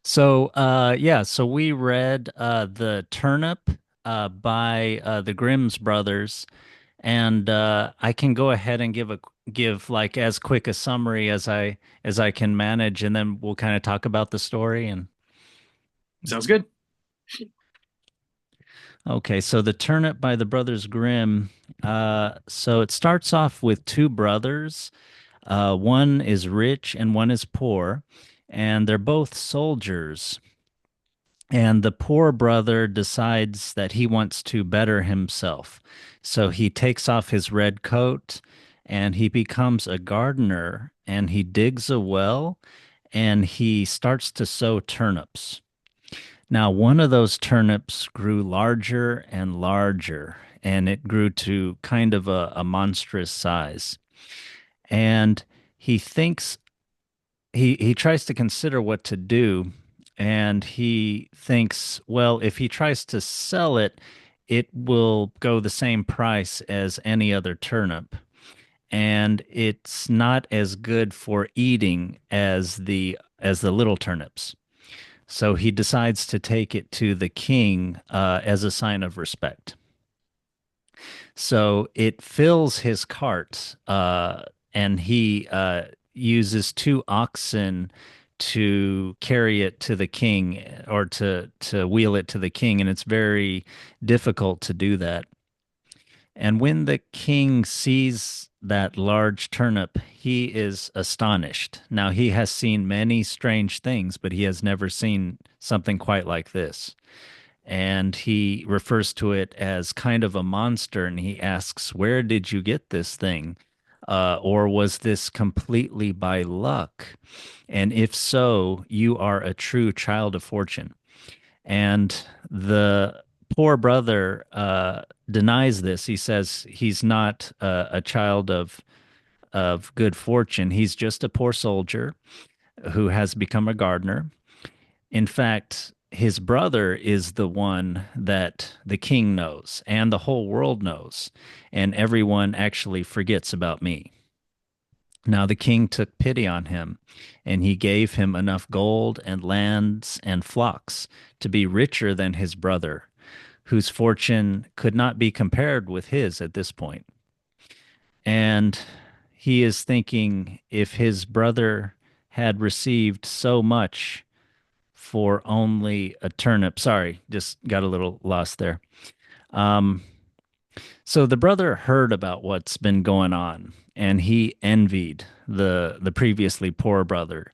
So we read the Turnip by the Grimm's brothers, and I can go ahead and give like as quick a summary as I can manage, and then we'll kind of talk about the story. And Sounds good. okay, so the Turnip by the brothers Grimm. So it starts off with two brothers. One is rich and one is poor, and they're both soldiers. And the poor brother decides that he wants to better himself. So he takes off his red coat and he becomes a gardener and he digs a well and he starts to sow turnips. Now, one of those turnips grew larger and larger and it grew to kind of a monstrous size. And he thinks he tries to consider what to do, and he thinks, well, if he tries to sell it, it will go the same price as any other turnip, and it's not as good for eating as the little turnips. So he decides to take it to the king as a sign of respect. So it fills his cart, and he uses two oxen to carry it to the king or to wheel it to the king, and it's very difficult to do that. And when the king sees that large turnip, he is astonished. Now he has seen many strange things, but he has never seen something quite like this, and he refers to it as kind of a monster, and he asks, where did you get this thing? Or was this completely by luck? And if so, you are a true child of fortune. And the poor brother denies this. He says he's not a child of good fortune. He's just a poor soldier who has become a gardener. In fact, his brother is the one that the king knows and the whole world knows, and everyone actually forgets about me. Now the king took pity on him, and he gave him enough gold and lands and flocks to be richer than his brother, whose fortune could not be compared with his at this point. And he is thinking, if his brother had received so much for only a turnip. Sorry, just got a little lost there. Um, so the brother heard about what's been going on, and he envied the previously poor brother,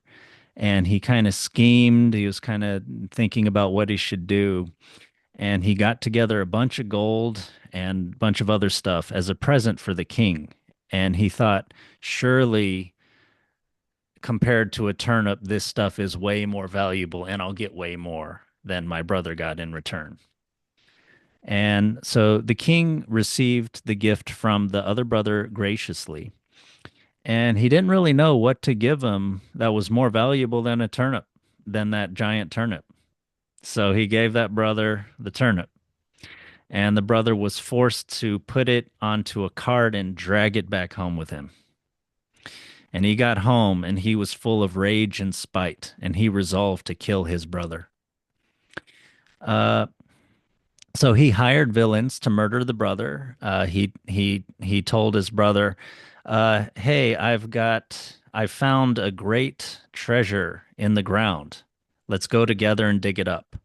and he kind of schemed. He was kind of thinking about what he should do, and he got together a bunch of gold and a bunch of other stuff as a present for the king. And he thought, surely compared to a turnip, this stuff is way more valuable and I'll get way more than my brother got in return. And so the king received the gift from the other brother graciously, and he didn't really know what to give him that was more valuable than a turnip, than that giant turnip. So he gave that brother the turnip, and the brother was forced to put it onto a cart and drag it back home with him. And he got home and he was full of rage and spite, and he resolved to kill his brother. Uh, so he hired villains to murder the brother. He told his brother, "Hey, I found a great treasure in the ground. Let's go together and dig it up."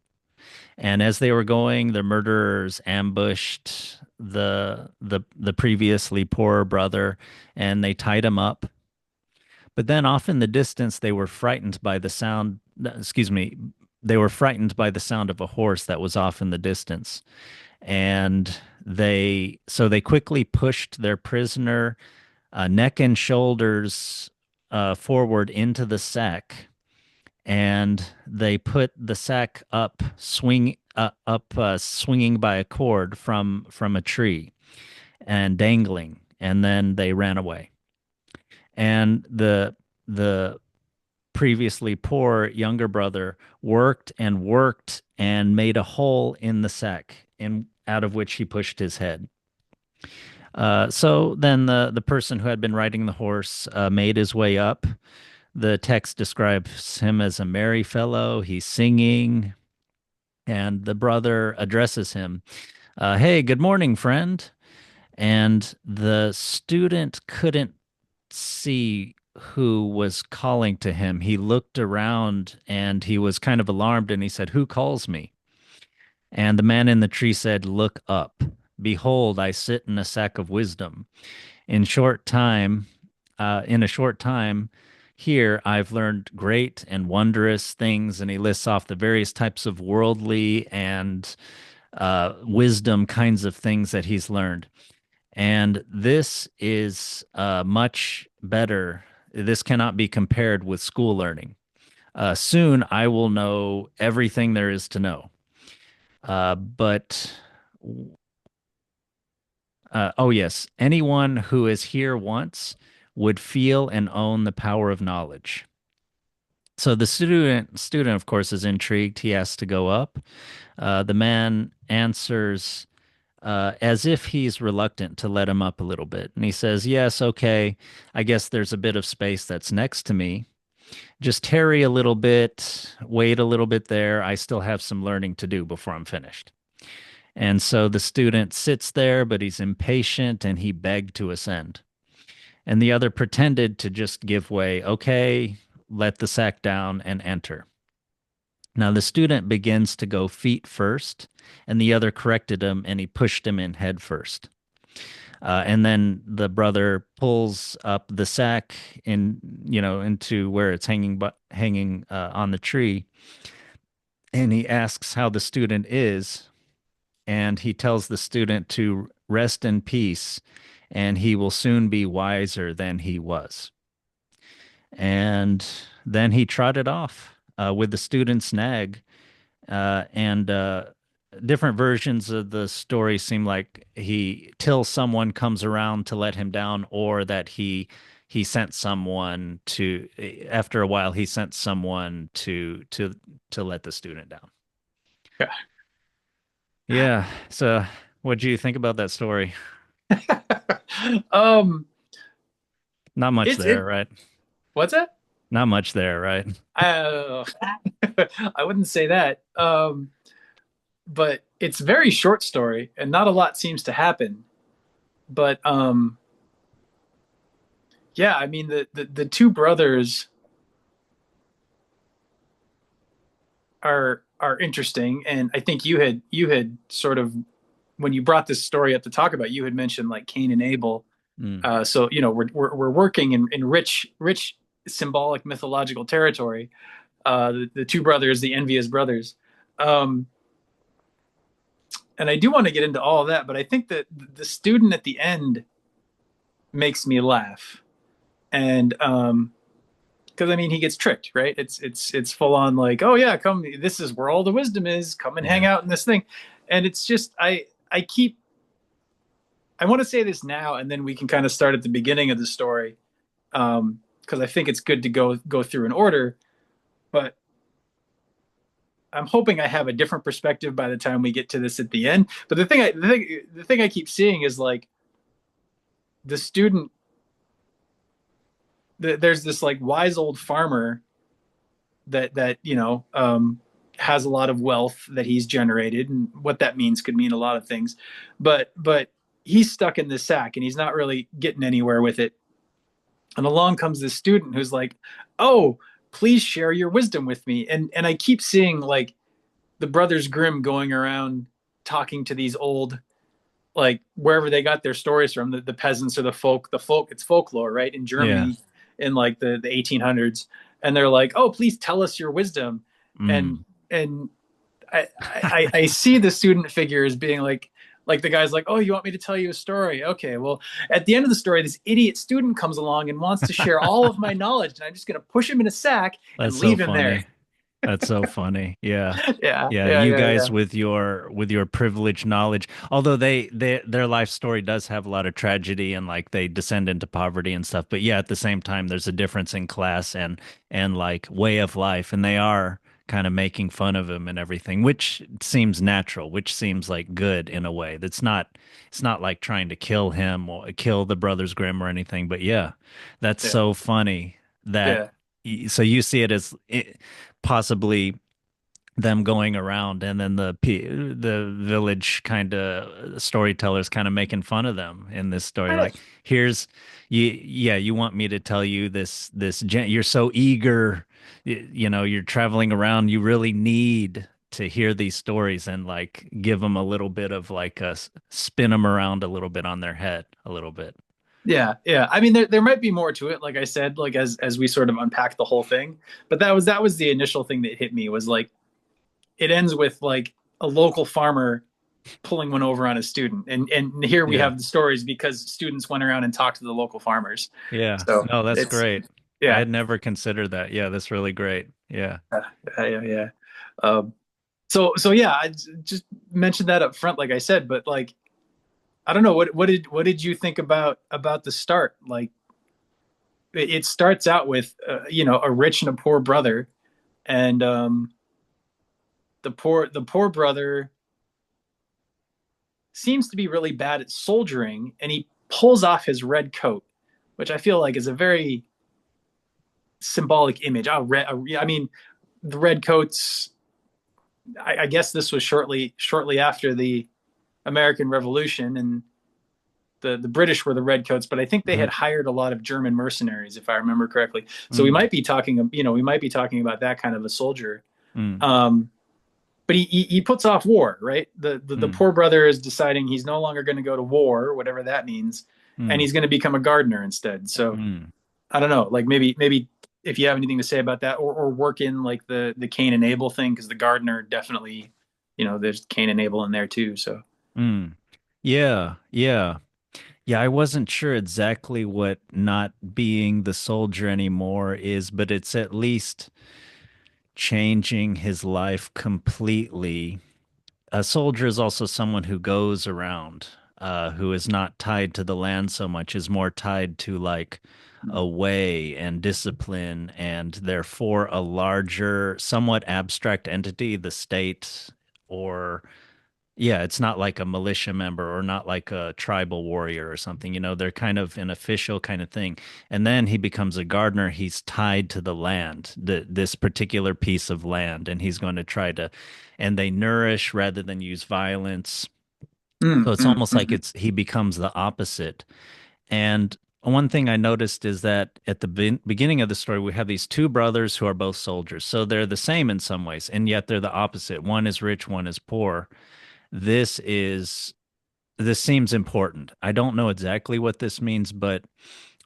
And as they were going, the murderers ambushed the previously poor brother, and they tied him up. But then off in the distance, they were frightened by the sound, excuse me, they were frightened by the sound of a horse that was off in the distance. And they quickly pushed their prisoner neck and shoulders forward into the sack, and they put the sack swinging by a cord from a tree and dangling, and then they ran away. And the previously poor younger brother worked and worked and made a hole in the sack, in out of which he pushed his head. So then the person who had been riding the horse made his way up. The text describes him as a merry fellow. He's singing, and the brother addresses him, "Hey, good morning, friend." And the student couldn't see who was calling to him. He looked around and he was kind of alarmed and he said, "Who calls me?" And the man in the tree said, "Look up. Behold, I sit in a sack of wisdom. In short time, in a short time, here I've learned great and wondrous things." And he lists off the various types of worldly and wisdom kinds of things that he's learned. And this is much better. This cannot be compared with school learning. Soon I will know everything there is to know. But oh yes, anyone who is here once would feel and own the power of knowledge. So the student of course is intrigued. He asks to go up. The man answers as if he's reluctant to let him up a little bit. And he says, "Yes, okay. I guess there's a bit of space that's next to me. Just tarry a little bit, wait a little bit there. I still have some learning to do before I'm finished." And so the student sits there, but he's impatient and he begged to ascend. And the other pretended to just give way. "Okay, let the sack down and enter." Now the student begins to go feet first, and the other corrected him and he pushed him in head first. And then the brother pulls up the sack into where it's hanging on the tree, and he asks how the student is, and he tells the student to rest in peace, and he will soon be wiser than he was. And then he trotted off with the student's nag, and different versions of the story seem like he till someone comes around to let him down, or that he sent someone to after a while he sent someone to let the student down. Yeah. Yeah. So what do you think about that story? um, Not much it's there, it. right? What's that? Not much there, right? Uh, I wouldn't say that. But it's a very short story, and not a lot seems to happen. But yeah, I mean the two brothers are interesting, and I think you had sort of when you brought this story up to talk about, you had mentioned like Cain and Abel. Mm. So we're working in rich symbolic mythological territory. The two brothers, the envious brothers. Um, and I do want to get into all of that, but I think that the student at the end makes me laugh, and because I mean he gets tricked, right? It's full on like, oh yeah, come, this is where all the wisdom is. Come and hang Yeah. out in this thing, and it's just I want to say this now, and then we can kind of start at the beginning of the story, because I think it's good to go through in order. But I'm hoping I have a different perspective by the time we get to this at the end. But the thing I keep seeing is like the student. There's this like wise old farmer that has a lot of wealth that he's generated, and what that means could mean a lot of things. But he's stuck in this sack and he's not really getting anywhere with it. And along comes this student who's like, "Oh, please share your wisdom with me." And I keep seeing like the brothers Grimm going around talking to these old, like wherever they got their stories from, the peasants or the folk, it's folklore, right, in Yeah. Germany in like the 1800s. And they're like, "Oh, please tell us your wisdom." and Mm. and I see the student figure as being like the guy's like, "Oh, you want me to tell you a story? Okay, well, at the end of the story, this idiot student comes along and wants to share all of my knowledge, and I'm just gonna push him in a sack and That's so leave him there." funny. That's so funny. Yeah. Yeah, Yeah, yeah, you yeah, guys yeah, with your privileged knowledge, although their life story does have a lot of tragedy and like they descend into poverty and stuff, but yeah, at the same time there's a difference in class and like way of life, and they are kind of making fun of him and everything, which seems natural, which seems like good in a way. It's not like trying to kill him or kill the brothers Grimm or anything, but yeah, that's yeah, so funny that yeah. so you see it as possibly them going around and then the village kind of storytellers kind of making fun of them in this story Kind of. like here's yeah, you want me to tell you you're so eager, you're traveling around, you really need to hear these stories and like give them a little bit of like spin them around a little bit on their head a little bit. Yeah, yeah. I mean, there might be more to it, like I said, like as we sort of unpack the whole thing. But that was the initial thing that hit me was like it ends with like a local farmer pulling one over on a student, and here we Yeah. have the stories because students went around and talked to the local farmers. Yeah. So No, that's it's great. I yeah, had never considered that. Yeah, that's really great. Yeah. yeah, yeah. Um, so yeah, I just mentioned that up front, like I said, but like I don't know what did you think about the start? Like it starts out with a rich and a poor brother, and the poor brother seems to be really bad at soldiering, and he pulls off his red coat, which I feel like is a very symbolic image. I mean, the red coats. I guess this was shortly after the American Revolution, and the British were the redcoats, but I think they Hmm. had hired a lot of German mercenaries, if I remember correctly. So we Mm, might be talking, we might be talking about that kind of a soldier. mm, Um, but he puts off war, right? The mm, poor brother is deciding he's no longer going to go to war, whatever that means, and mm, he's going to become a gardener instead. So mm. I don't know, like maybe if you have anything to say about that, or work in like the Cain and Abel thing, because the gardener definitely, there's Cain and Abel in there too. So Mm. Yeah, yeah. Yeah, I wasn't sure exactly what not being the soldier anymore is, but it's at least changing his life completely. A soldier is also someone who goes around, who is not tied to the land so much, is more tied to like a way and discipline, and therefore a larger, somewhat abstract entity, the state, or yeah, it's not like a militia member or not like a tribal warrior or something. They're kind of an official kind of thing. And then he becomes a gardener. He's tied to the land, this particular piece of land, and he's going to try to, and they nourish rather than use violence. So it's almost like mm. he becomes the opposite. And one thing I noticed is that at the beginning of the story, we have these two brothers who are both soldiers. So they're the same in some ways, and yet they're the opposite. One is rich, one is poor. This is this seems important. I don't know exactly what this means, but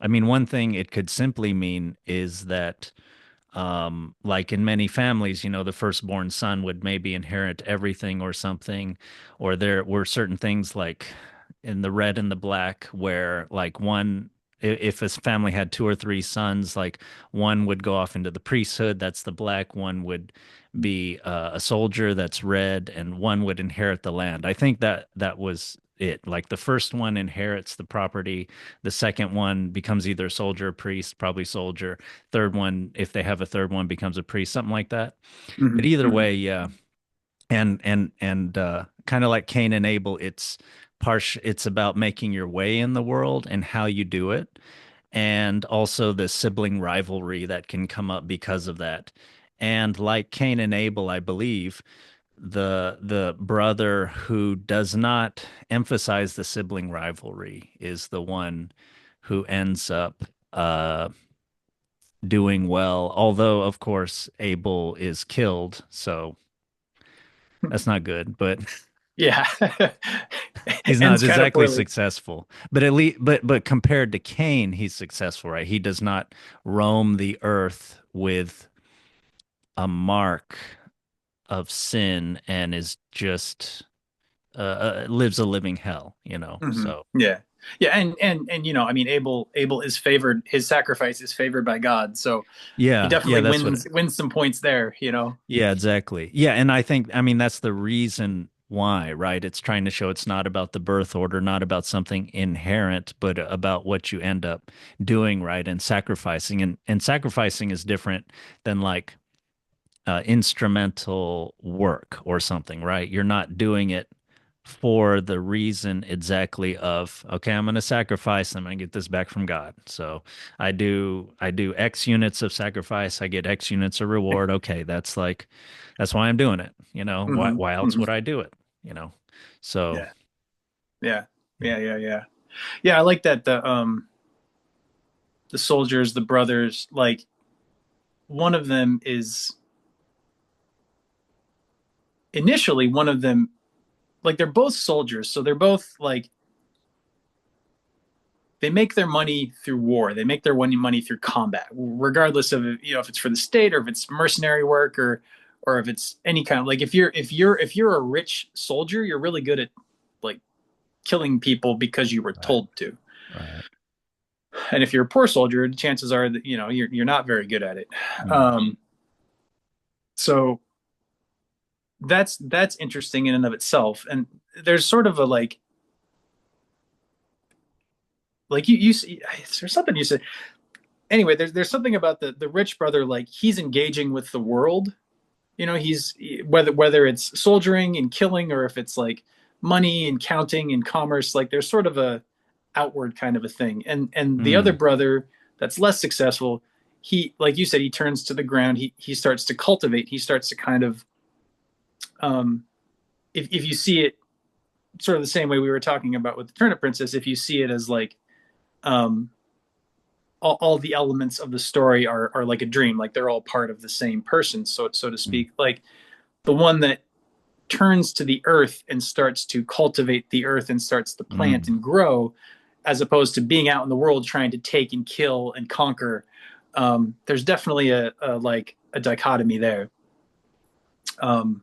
I mean, one thing it could simply mean is that, like in many families, the firstborn son would maybe inherit everything or something, or there were certain things like in the red and the black where, like, if a family had two or three sons, like one would go off into the priesthood, that's the black, one would be a soldier, that's red, and one would inherit the land. I think that was it. Like the first one inherits the property, the second one becomes either a soldier, a priest, probably soldier. Third one, if they have a third one, becomes a priest, something like that. But Hmm. either Hmm. way, yeah. And kind of like Cain and Abel, it's about making your way in the world and how you do it, and also the sibling rivalry that can come up because of that. And like Cain and Abel, I believe the brother who does not emphasize the sibling rivalry is the one who ends up doing well. Although, of course, Abel is killed, so that's not good. But Yeah. he's not Ends kind of exactly poorly. successful. But at least, but compared to Cain, he's successful, right? He does not roam the earth with a mark of sin and is just lives a living hell, Hmm. So Yeah. Yeah, and I mean, Abel is favored. His sacrifice is favored by God, so he yeah, yeah, definitely that's what. wins some points there. Yeah, exactly. Yeah, and I mean, that's the reason why, right? It's trying to show it's not about the birth order, not about something inherent, but about what you end up doing, right? And sacrificing, and sacrificing is different than like instrumental work or something, right? You're not doing it for the reason exactly of, okay, I'm going to sacrifice, I'm going to get this back from God. So I do X units of sacrifice, I get X units of reward. Okay, that's why I'm doing it. Hmm. Why else Hmm. would I do it? You know. So Yeah, yeah, yeah. Yeah, I like that the soldiers, the brothers, like one of them is initially one of them, like they're both soldiers, so they're both like they make their money through war. They make their money through combat, regardless of if it's for the state or if it's mercenary work or if it's any kind of like if you're a rich soldier, you're really good at like killing people because you were right, told to. right. And if you're a poor soldier, the chances are that you're not very good at it. Mm, Um, so that's interesting in and of itself. And there's sort of a like you see there's something you said anyway. There's something about the rich brother, like he's engaging with the world. He's whether it's soldiering and killing or if it's like money and counting and commerce, like there's sort of a outward kind of a thing. And the other mm, brother that's less successful, he, like you said, he turns to the ground. He starts to cultivate. He starts to kind of um if you see it sort of the same way we were talking about with the Turnip Princess, if you see it as like um all the elements of the story are like a dream, like they're all part of the same person, so to mm, speak. Like the one that turns to the earth and starts to cultivate the earth and starts to plant mm. and grow, as opposed to being out in the world trying to take and kill and conquer. There's definitely a like a dichotomy there. Um,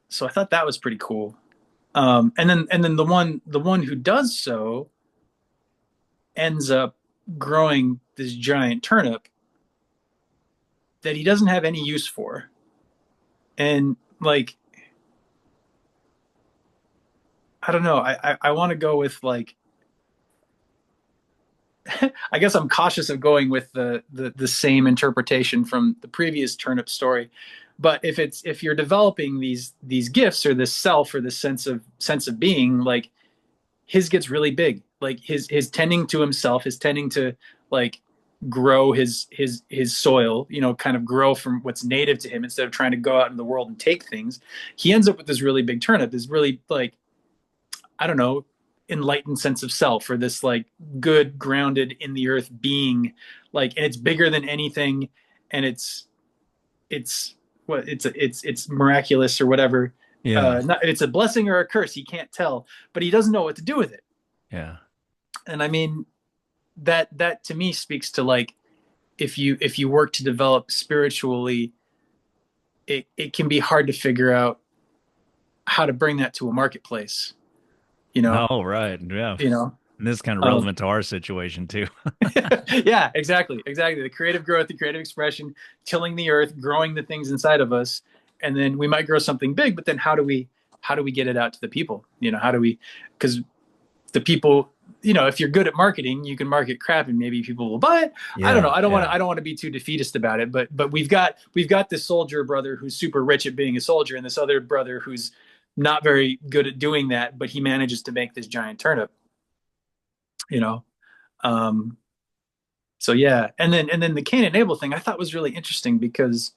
so I thought that was pretty cool. And then the one who does so ends up growing this giant turnip that he doesn't have any use for. And like I don't know, I want to go with like I guess I'm cautious of going with the same interpretation from the previous turnip story. But if you're developing these gifts or this self or this sense of being, like his gets really big. Like his tending to himself, his tending to like grow his soil, kind of grow from what's native to him instead of trying to go out in the world and take things. He ends up with this really big turnip, this really like I don't know, enlightened sense of self, or this like good grounded in the earth being, like, and it's bigger than anything, and it's what it's miraculous or whatever. Yeah, It's a blessing or a curse. He can't tell, but he doesn't know what to do with it. yeah. And I mean that to me speaks to like if you work to develop spiritually, it can be hard to figure out how to bring that to a marketplace. You know, Oh, right. Yeah. you know. And this is kind of Um, relevant to our situation too. yeah, exactly. The creative growth, the creative expression, tilling the earth, growing the things inside of us, and then we might grow something big. But then how do we get it out to the people? How do we? Because the people, if you're good at marketing, you can market crap, and maybe people will buy it. I don't know. Yeah, I don't want to. yeah. I don't want to be too defeatist about it. But we've got this soldier brother who's super rich at being a soldier, and this other brother who's not very good at doing that, but he manages to make this giant turnip. You know. Um, so yeah, and then the Cain and Abel thing I thought was really interesting because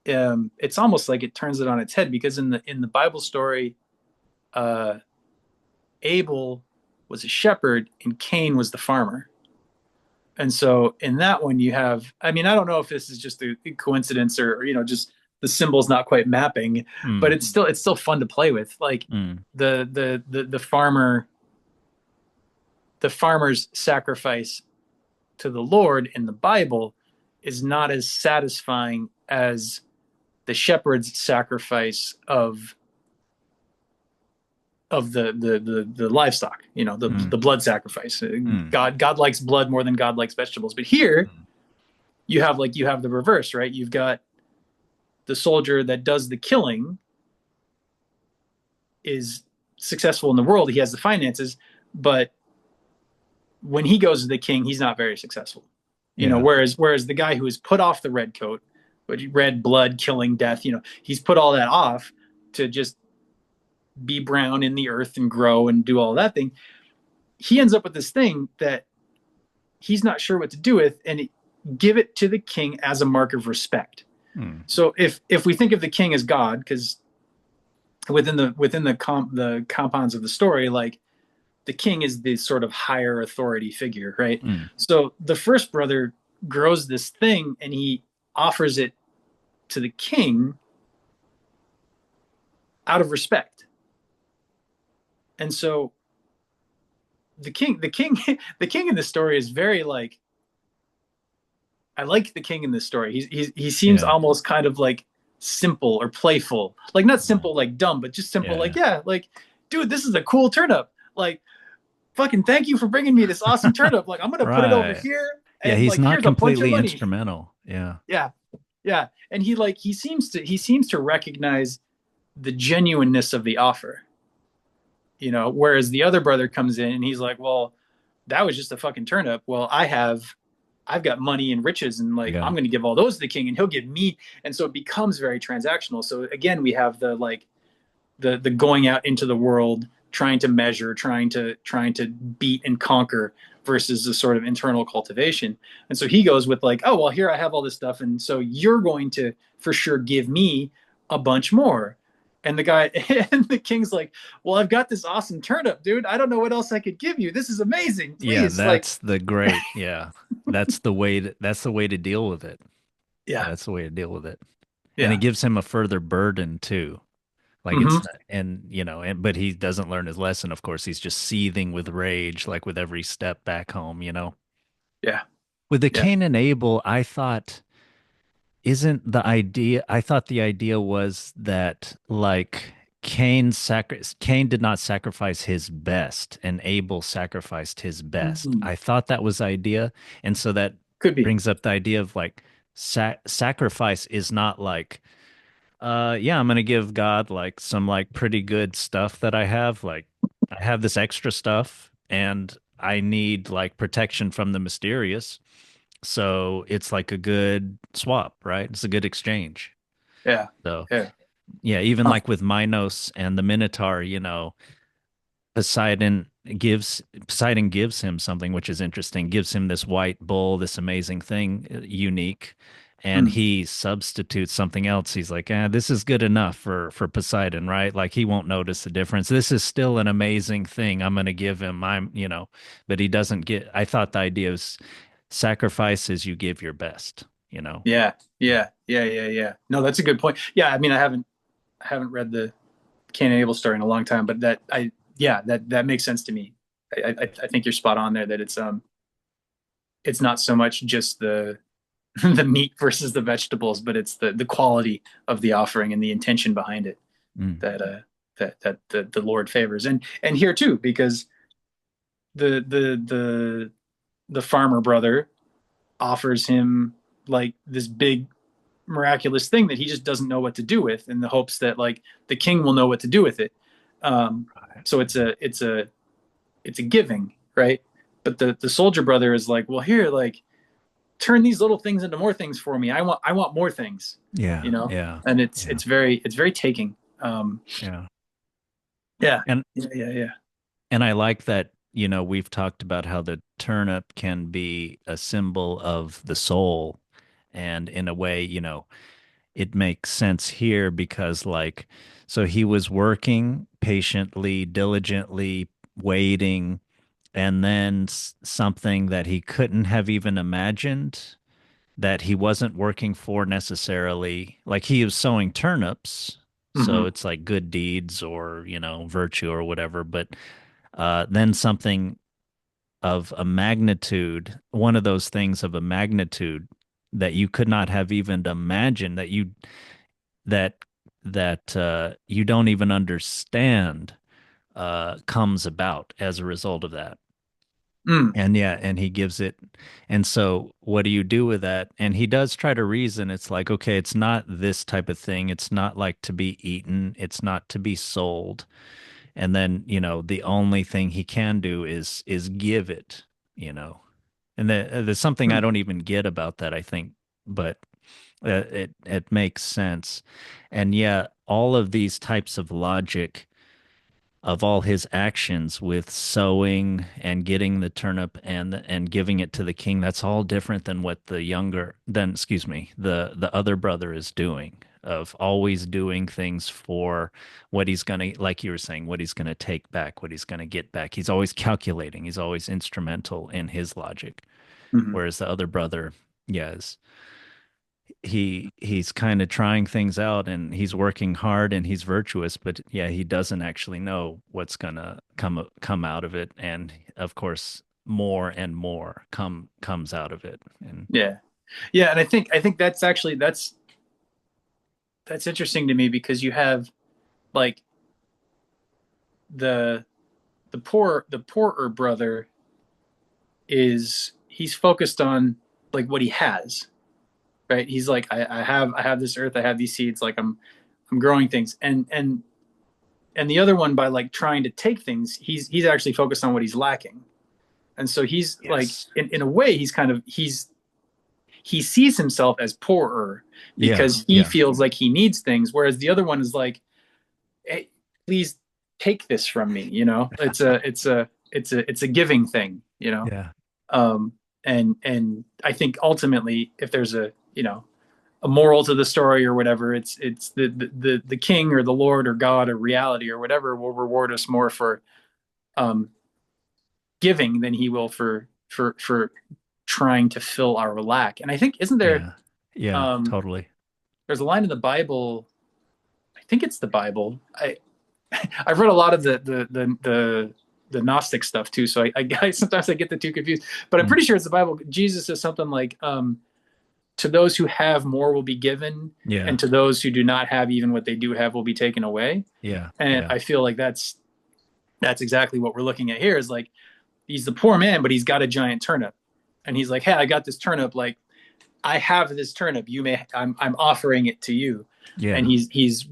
it's almost like it turns it on its head, because in the Bible story, uh, Abel was a shepherd and Cain was the farmer. And so in that one you have, I mean, I don't know if this is just a coincidence or just the symbols not quite mapping, but Mm, it's still fun to play with. Like mm, the farmer's sacrifice to the Lord in the Bible is not as satisfying as the shepherd's sacrifice of the livestock, the mm, blood sacrifice. mm, God likes blood more than God likes vegetables. But here mm. you have the reverse, right? You've got the soldier that does the killing is successful in the world. He has the finances, but when he goes to the king, he's not very successful. Yeah. Whereas the guy who has put off the red coat, red blood, killing, death, he's put all that off to just be brown in the earth and grow and do all that thing. He ends up with this thing that he's not sure what to do with, and give it to the king as a mark of respect. Hmm. So if we think of the king as God, because the compounds of the story, like the king is the sort of higher authority figure, right? Hmm. So the first brother grows this thing and he offers it to the king out of respect. And so the king in this story is very like, I like the king in this story. He seems Yeah. almost kind of like simple or playful, like not Yeah. simple like dumb, but just simple like, Yeah. yeah, like, dude, this is a cool turnip. Like, fucking thank you for bringing me this awesome turnip. Like, I'm gonna put it over Right. here, Yeah, and he's like, not here's a bunch of completely money. instrumental. Yeah. Yeah, yeah. And he seems to recognize the genuineness of the offer. Whereas the other brother comes in and he's like, well, that was just a fucking turnip. Well, I've got money and riches, and like Yeah. I'm going to give all those to the king and he'll give me. And so it becomes very transactional. So again, we have the like the going out into the world, trying to measure, trying to beat and conquer versus the sort of internal cultivation. And so he goes with like, oh well, here I have all this stuff, and so you're going to for sure give me a bunch more. And the guy and the king's like, well, I've got this awesome turnip, dude. I don't know what else I could give you. This is amazing. Yeah, Please, like, yeah. That's the way to deal with it. yeah, That's the way to deal with it. And it yeah. gives him a further burden too. Like Mm-hmm. it's and but he doesn't learn his lesson, of course. He's just seething with rage like with every step back home. Yeah, With the yeah. Cain and Abel, I thought the idea was that like Cain did not sacrifice his best and Abel sacrificed his best. Mm-hmm. I thought that was the idea. And so that Could be. brings up the idea of like sacrifice is not like yeah, I'm gonna give God like some like pretty good stuff that I have. Like I have this extra stuff and I need like protection from the mysterious. So it's like a good swap, right? It's a good exchange. Yeah, So yeah. yeah, even Huh. like with Minos and the Minotaur, Poseidon Poseidon gives him something which is interesting, gives him this white bull, this amazing thing, unique, and Mm. he substitutes something else. He's like, this is good enough for Poseidon, right? Like he won't notice the difference. This is still an amazing thing. I'm gonna give him. But he doesn't get. I thought the idea was sacrifice is you give your best. Yeah, yeah, yeah, yeah, yeah. No, that's a good point. Yeah, I mean, I haven't read the Cain and Abel story in a long time, but yeah, that makes sense to me. I think you're spot on there that it's not so much just the the meat versus the vegetables, but it's the quality of the offering and the intention behind it Mm. that the Lord favors. And here too, because the the the the farmer brother offers him like this big miraculous thing that he just doesn't know what to do with, in the hopes that like the king will know what to do with it. Um, Right. so it's a giving, right? But the soldier brother is like, well, here, like, turn these little things into more things for me. I want more things, Yeah, yeah, and it's yeah, it's very it's very taking. yeah. Yeah, And yeah, yeah, yeah. And I like that, we've talked about how the turnip can be a symbol of the soul. And in a way, it makes sense here because, like, so he was working patiently, diligently, waiting, and then something that he couldn't have even imagined that he wasn't working for necessarily. Like, he was sowing turnips. So Mm-hmm. it's like good deeds or, virtue or whatever. But then something of a magnitude, one of those things of a magnitude that you could not have even imagined that you don't even understand comes about as a result of that. Mm. And yeah, and he gives it. And so what do you do with that? And he does try to reason. It's like, okay, it's not this type of thing. It's not like to be eaten. It's not to be sold. And then, the only thing he can do is give it, you know. And there's something I Mm. don't even get about that, I think, but it makes sense. And yeah, all of these types of logic of all his actions with sowing and getting the turnip and giving it to the king, that's all different than what excuse me, the other brother is doing, of always doing things for what he's gonna, like you were saying, what he's gonna take back, what he's gonna get back. He's always calculating, he's always instrumental in his logic. Hmm. Whereas the other brother, yes, he's kind of trying things out and he's working hard and he's virtuous, but yeah, he doesn't actually know what's gonna come out of it. And of course, more and more comes out of it. And Yeah. Yeah, and I think that's actually that's interesting to me because you have like the the poorer brother is he's focused on like what he has, right? He's like, I have this earth, I have these seeds, like I'm growing things, and the other one by like trying to take things, he's actually focused on what he's lacking, and so he's like yes, in a way he's kind of he sees himself as poorer yeah, because he yeah, feels like he needs things, whereas the other one is like, hey, please take this from me, you know? It's a giving thing, you know? yeah, Um, and I think ultimately, if there's a a moral to the story or whatever, it's the king or the Lord or God or reality or whatever will reward us more for um, giving than he will for trying to fill our lack. And I think isn't there yeah, yeah, um, totally. there's a line in the Bible. I think it's the Bible. I've read a lot of the Gnostic stuff too, so I sometimes I get the two confused. But I'm Mm, pretty sure it's the Bible. Jesus says something like, "To those who have more will be given, yeah, and to those who do not have even what they do have will be taken away." yeah, And yeah, I feel like that's exactly what we're looking at here. Is like he's the poor man, but he's got a giant turnip, and he's like, "Hey, I got this turnip. Like I have this turnip. I'm offering it to you." And yeah, he's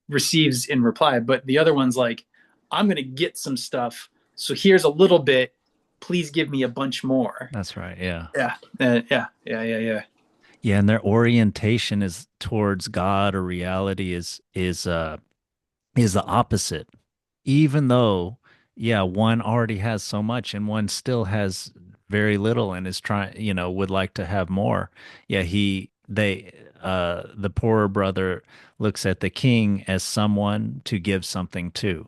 receives in reply. But the other one's like, I'm gonna get some stuff. So here's a little bit. Please give me a bunch more. that's right. Yeah. Yeah. Yeah. Yeah, and their orientation is towards God or reality is the opposite. Even though, yeah, one already has so much and one still has very little and is trying, would like to have more. Yeah, the poorer brother looks at the king as someone to give something to.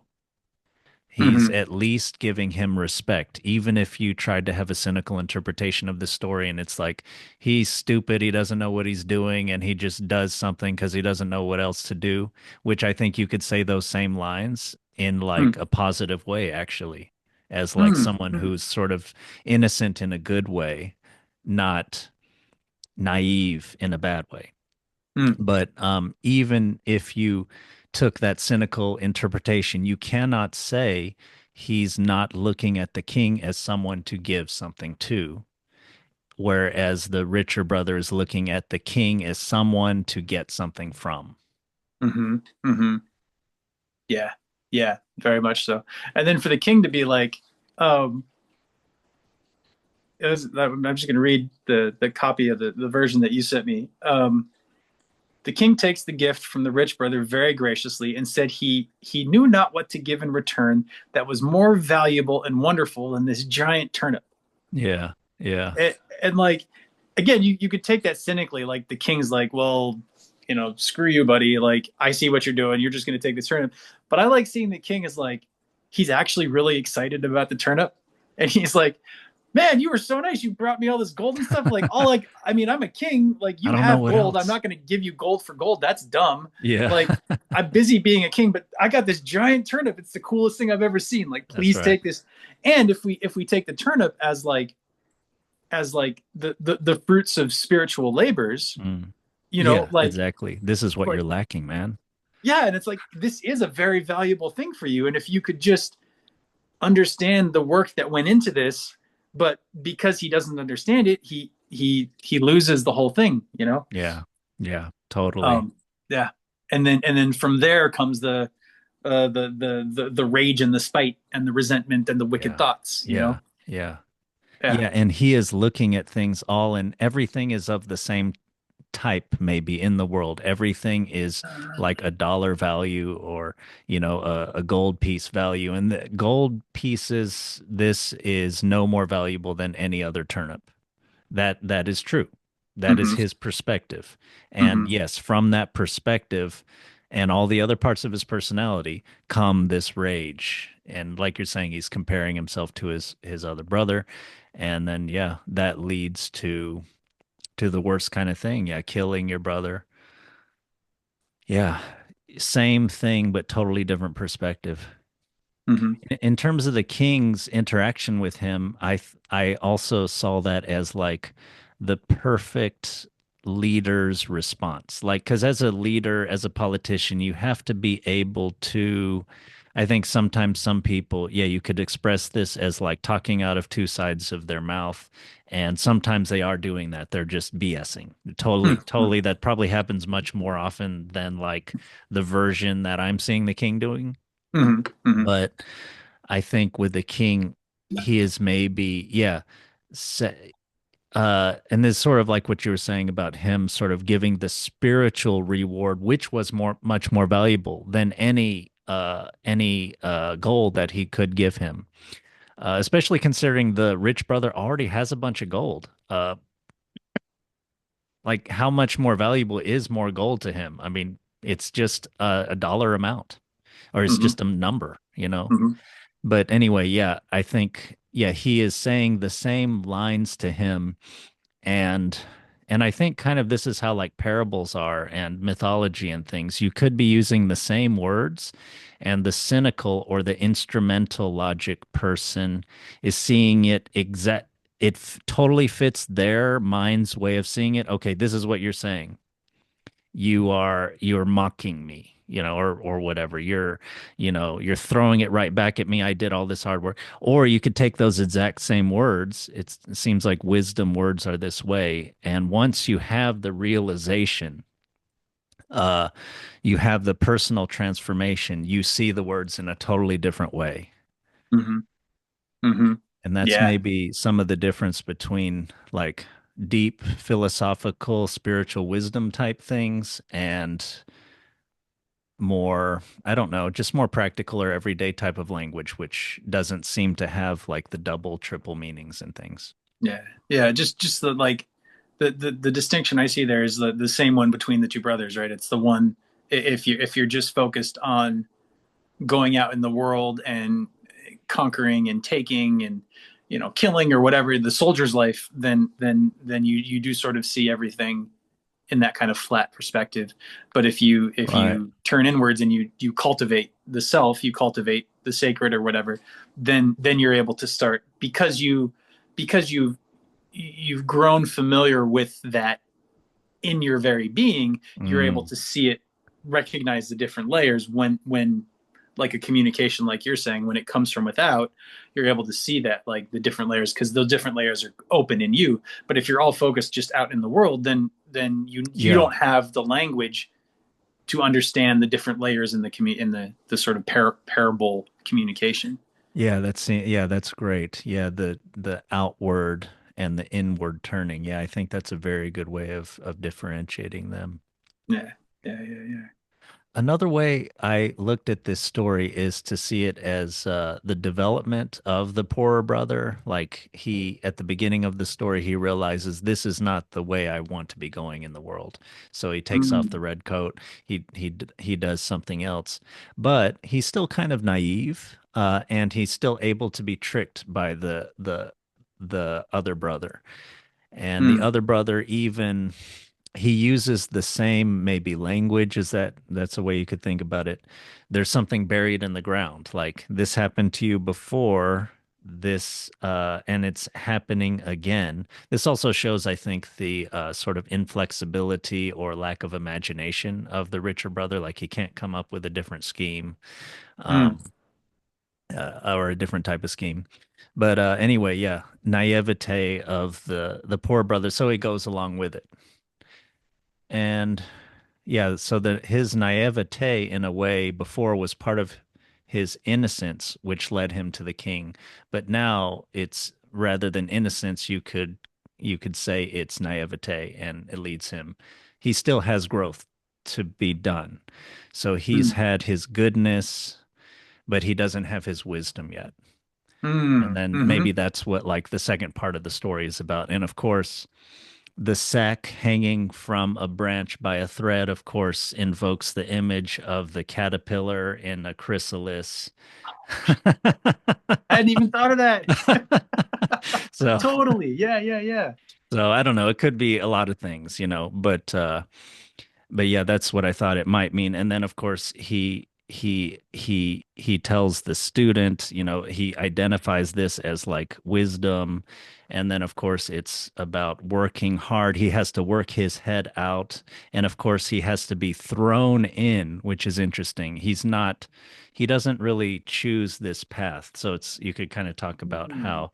He's Mm-hmm. at least giving him respect, even if you tried to have a cynical interpretation of the story and it's like he's stupid, he doesn't know what he's doing, and he just does something because he doesn't know what else to do, which I think you could say those same lines in like a positive way, actually, as like someone Mm-hmm. who's sort of innocent in a good way, not naive in a bad way. Mm-hmm. But even if you took that cynical interpretation, you cannot say he's not looking at the king as someone to give something to, whereas the richer brother is looking at the king as someone to get something from. Mm-hmm. Mm-hmm. Yeah. Yeah. Very much so. And then for the king to be like, um, I'm just going to read the copy of the version that you sent me. The king takes the gift from the rich brother very graciously and said he knew not what to give in return that was more valuable and wonderful than this giant turnip. Yeah, yeah, And like again, you could take that cynically, like the king's like, well, screw you, buddy. Like I see what you're doing. You're just going to take the turnip. But I like seeing the king as like he's actually really excited about the turnip, and he's like, man, you were so nice. You brought me all this gold and stuff. Like, all like, I mean, I'm a king. Like, I you don't know have what gold. I'm else. not going to give you gold for gold. That's dumb. Yeah, Like, I'm busy being a king, but I got this giant turnip. It's the coolest thing I've ever seen. Like, that's please right. take this. And if we take the turnip as like the fruits of spiritual labors, Mm. Yeah, like exactly. This is what like you're lacking, man. yeah, and it's like this is a very valuable thing for you. And if you could just understand the work that went into this, but because he doesn't understand it, he loses the whole thing, you know. Yeah, yeah, totally. Um, yeah, and then from there comes the rage and the spite and the resentment and the wicked Yeah, thoughts, you yeah, know. yeah. Yeah. Yeah, and he is looking at things all and everything is of the same type maybe in the world. Everything is like a dollar value or, a gold piece value. And the gold pieces, this is no more valuable than any other turnip. That is true. That is Hmm. his perspective. And Hmm. yes, from that perspective and all the other parts of his personality come this rage. And like you're saying, he's comparing himself to his other brother. And then yeah, that leads to the worst kind of thing. Yeah, killing your brother. Yeah. Same thing, but totally different perspective. Hmm. In terms of the king's interaction with him, I also saw that as like the perfect leader's response. Like, because as a leader, as a politician, you have to be able to. I think sometimes some people, yeah, you could express this as like talking out of two sides of their mouth. And sometimes they are doing that. They're just BSing. Totally, Hmm. totally. That probably happens much more often than like the version that I'm seeing the king doing. Hmm. Hmm. But I think with the king, he is maybe, yeah, and this is sort of like what you were saying about him sort of giving the spiritual reward, which was much more valuable than any gold that he could give him. Especially considering the rich brother already has a bunch of gold. Like how much more valuable is more gold to him? I mean, it's just a dollar amount, or it's Hmm. just a number. Hmm. But anyway, yeah, I think yeah, he is saying the same lines to him and and I think kind of this is how like parables are and mythology and things. You could be using the same words and the cynical or the instrumental logic person is seeing it exact totally fits their mind's way of seeing it. Okay, this is what you're saying. You're mocking me, or whatever. You're throwing it right back at me. I did all this hard work. Or you could take those exact same words. It seems like wisdom words are this way. And once you have the realization, uh, you have the personal transformation, you see the words in a totally different way. Hmm. Hmm. And that's Yeah. maybe some of the difference between like deep philosophical, spiritual wisdom type things and more, I don't know, just more practical or everyday type of language, which doesn't seem to have like the double, triple meanings and things. Yeah. Yeah. Just the like the distinction I see there is the same one between the two brothers, right? It's the one if you're just focused on going out in the world and conquering and taking and killing or whatever the soldier's life, then you do sort of see everything in that kind of flat perspective. But if Right. you turn inwards and you cultivate the self, you cultivate the sacred or whatever, then you're able to start because you've grown familiar with that in your very being, you're able Mm. to see it, recognize the different layers when like a communication like you're saying, when it comes from without, you're able to see that, like the different layers, because those different layers are open in you. But if you're all focused just out in the world, then you Yeah. don't have the language to understand the different layers in the sort of parable communication. Yeah, that's great. Yeah, the outward and the inward turning. Yeah, I think that's a very good way of differentiating them. Yeah, yeah, yeah, yeah. Another way I looked at this story is to see it as the development of the poorer brother. Like at the beginning of the story, he realizes this is not the way I want to be going in the world. So he takes off the Mm, red coat. He does something else, but he's still kind of naive, and he's still able to be tricked by the other brother. And the mm, other brother even he uses the same maybe language as that's a way you could think about it. There's something buried in the ground, like this happened to you before this and it's happening again. This also shows, I think, the sort of inflexibility or lack of imagination of the richer brother. Like he can't come up with a different scheme, mm, um, or a different type of scheme. But anyway, yeah, naivete of the poor brother, so he goes along with it. And yeah, so that his naivete in a way before was part of his innocence, which led him to the king. But now it's rather than innocence, you could say it's naivete and it leads him. he still has growth to be done. So he's Mm. had his goodness, but he doesn't have his wisdom yet. And Mm. then Hmm. maybe that's what like the second part of the story is about. And of course, the sack hanging from a branch by a thread, of course, invokes the image of the caterpillar in a chrysalis. I hadn't even thought of that. so Totally. Yeah, yeah, yeah. so I don't know. It could be a lot of things, but yeah, that's what I thought it might mean. And then of course he tells the student, he identifies this as like wisdom. And then of course it's about working hard. He has to work his head out. And of course he has to be thrown in, which is interesting. He doesn't really choose this path. So you could kind of talk about Mm. how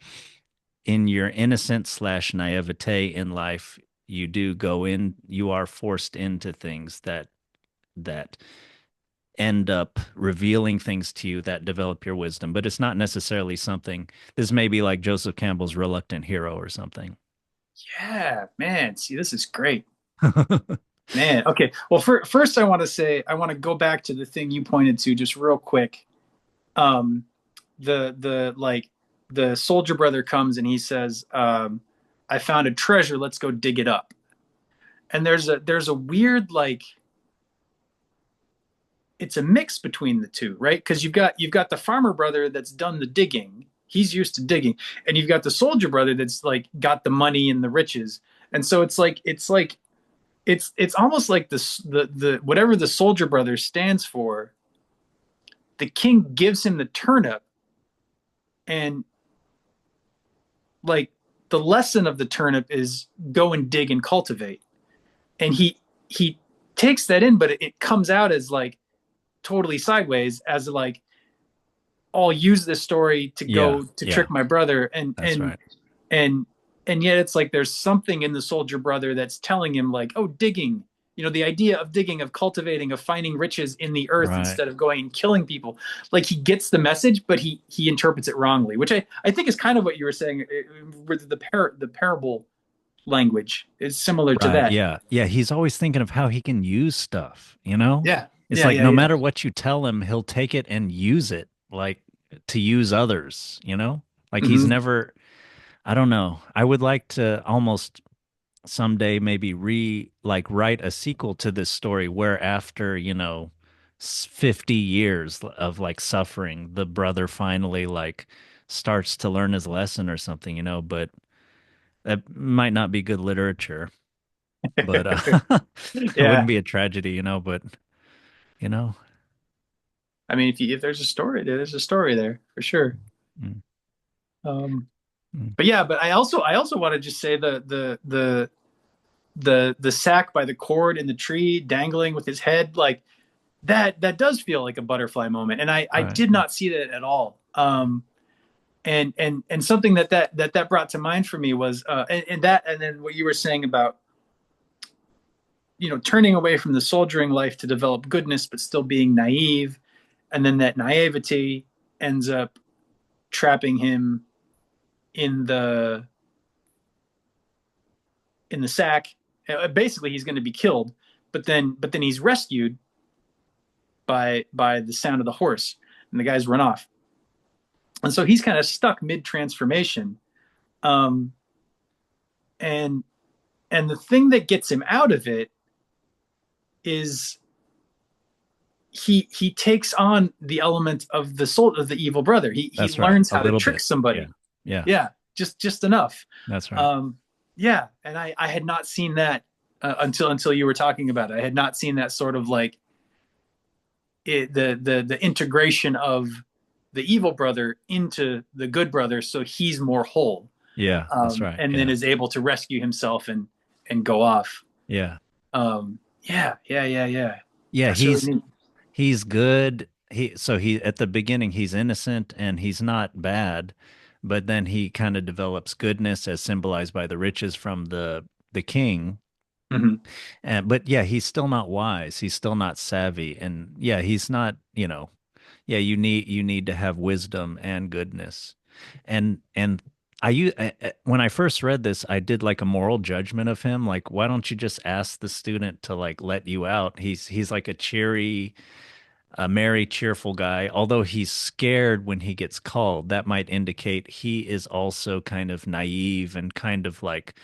in your innocence slash naivete in life, you are forced into things that end up revealing things to you that develop your wisdom. But it's not necessarily something, this may be like Joseph Campbell's Reluctant Hero or something. Yeah, man. See, this is great. Man, okay. Well, first, I want to say I want to go back to the thing you pointed to just real quick. Um, the like the soldier brother comes and he says, "I found a treasure. Let's go dig it up." And there's a weird like it's a mix between the two, right? Because you've got the farmer brother that's done the digging. He's used to digging, and you've got the soldier brother that's like got the money and the riches. And so it's almost like the whatever the soldier brother stands for, the king gives him the turnip, and like the lesson of the turnip is go and dig and cultivate. And he takes that in, but it comes out as like totally sideways, as like I'll use this story to Yeah, go to yeah, trick my brother, and that's and right. and and yet it's like there's something in the soldier brother that's telling him like, oh, digging, the idea of digging, of cultivating, of finding riches in the earth Right. instead of going and killing people. Like he gets the message, but he interprets it wrongly, which I think is kind of what you were saying with the parable language is similar to Right. that. Yeah. Yeah. He's always thinking of how he can use stuff, you know? Yeah, It's yeah, like yeah, no yeah. matter what you tell him, he'll take it and use it, like to use others, you know? Like he's Hmm. never, I don't know. I would like to almost someday maybe like write a sequel to this story where after, 50 years of like suffering, the brother finally like starts to learn his lesson or something, but that might not be good literature. But it wouldn't Yeah, be a tragedy, but you know. I mean, if there's a story there, there's a story there for sure. Mm, Um, mm. but yeah, but I also want to just say the sack by the cord in the tree dangling with his head, like that does feel like a butterfly moment, and I Right. did not see that at all. And something that brought to mind for me was and then what you were saying about turning away from the soldiering life to develop goodness but still being naive, and then that naivety ends up trapping him in the sack. Basically, he's going to be killed, but then he's rescued by the sound of the horse, and the guys run off, and so he's kind of stuck mid transformation. Um, and and the thing that gets him out of it is he takes on the element of the soul of the evil brother. He That's right. learns A how to little trick bit. Yeah. somebody. Yeah. Yeah, just enough. That's right. Um, yeah, and I had not seen that until you were talking about it. I had not seen that sort of like the integration of the evil brother into the good brother, so he's more whole, Yeah. That's right. and then Yeah. is able to rescue himself and go off. Yeah. Yeah, yeah, yeah, yeah. Yeah. That's really He's neat. he's good. He at the beginning he's innocent and he's not bad, but then he kind of develops goodness as symbolized by the riches from the king. Hmm. But yeah, he's still not wise. He's still not savvy. And yeah, he's not, yeah, you need to have wisdom and goodness. And when I first read this, I did like a moral judgment of him. Like, why don't you just ask the student to like let you out? He's like a merry, cheerful guy. Although he's scared when he gets called, that might indicate he is also kind of naive and kind of like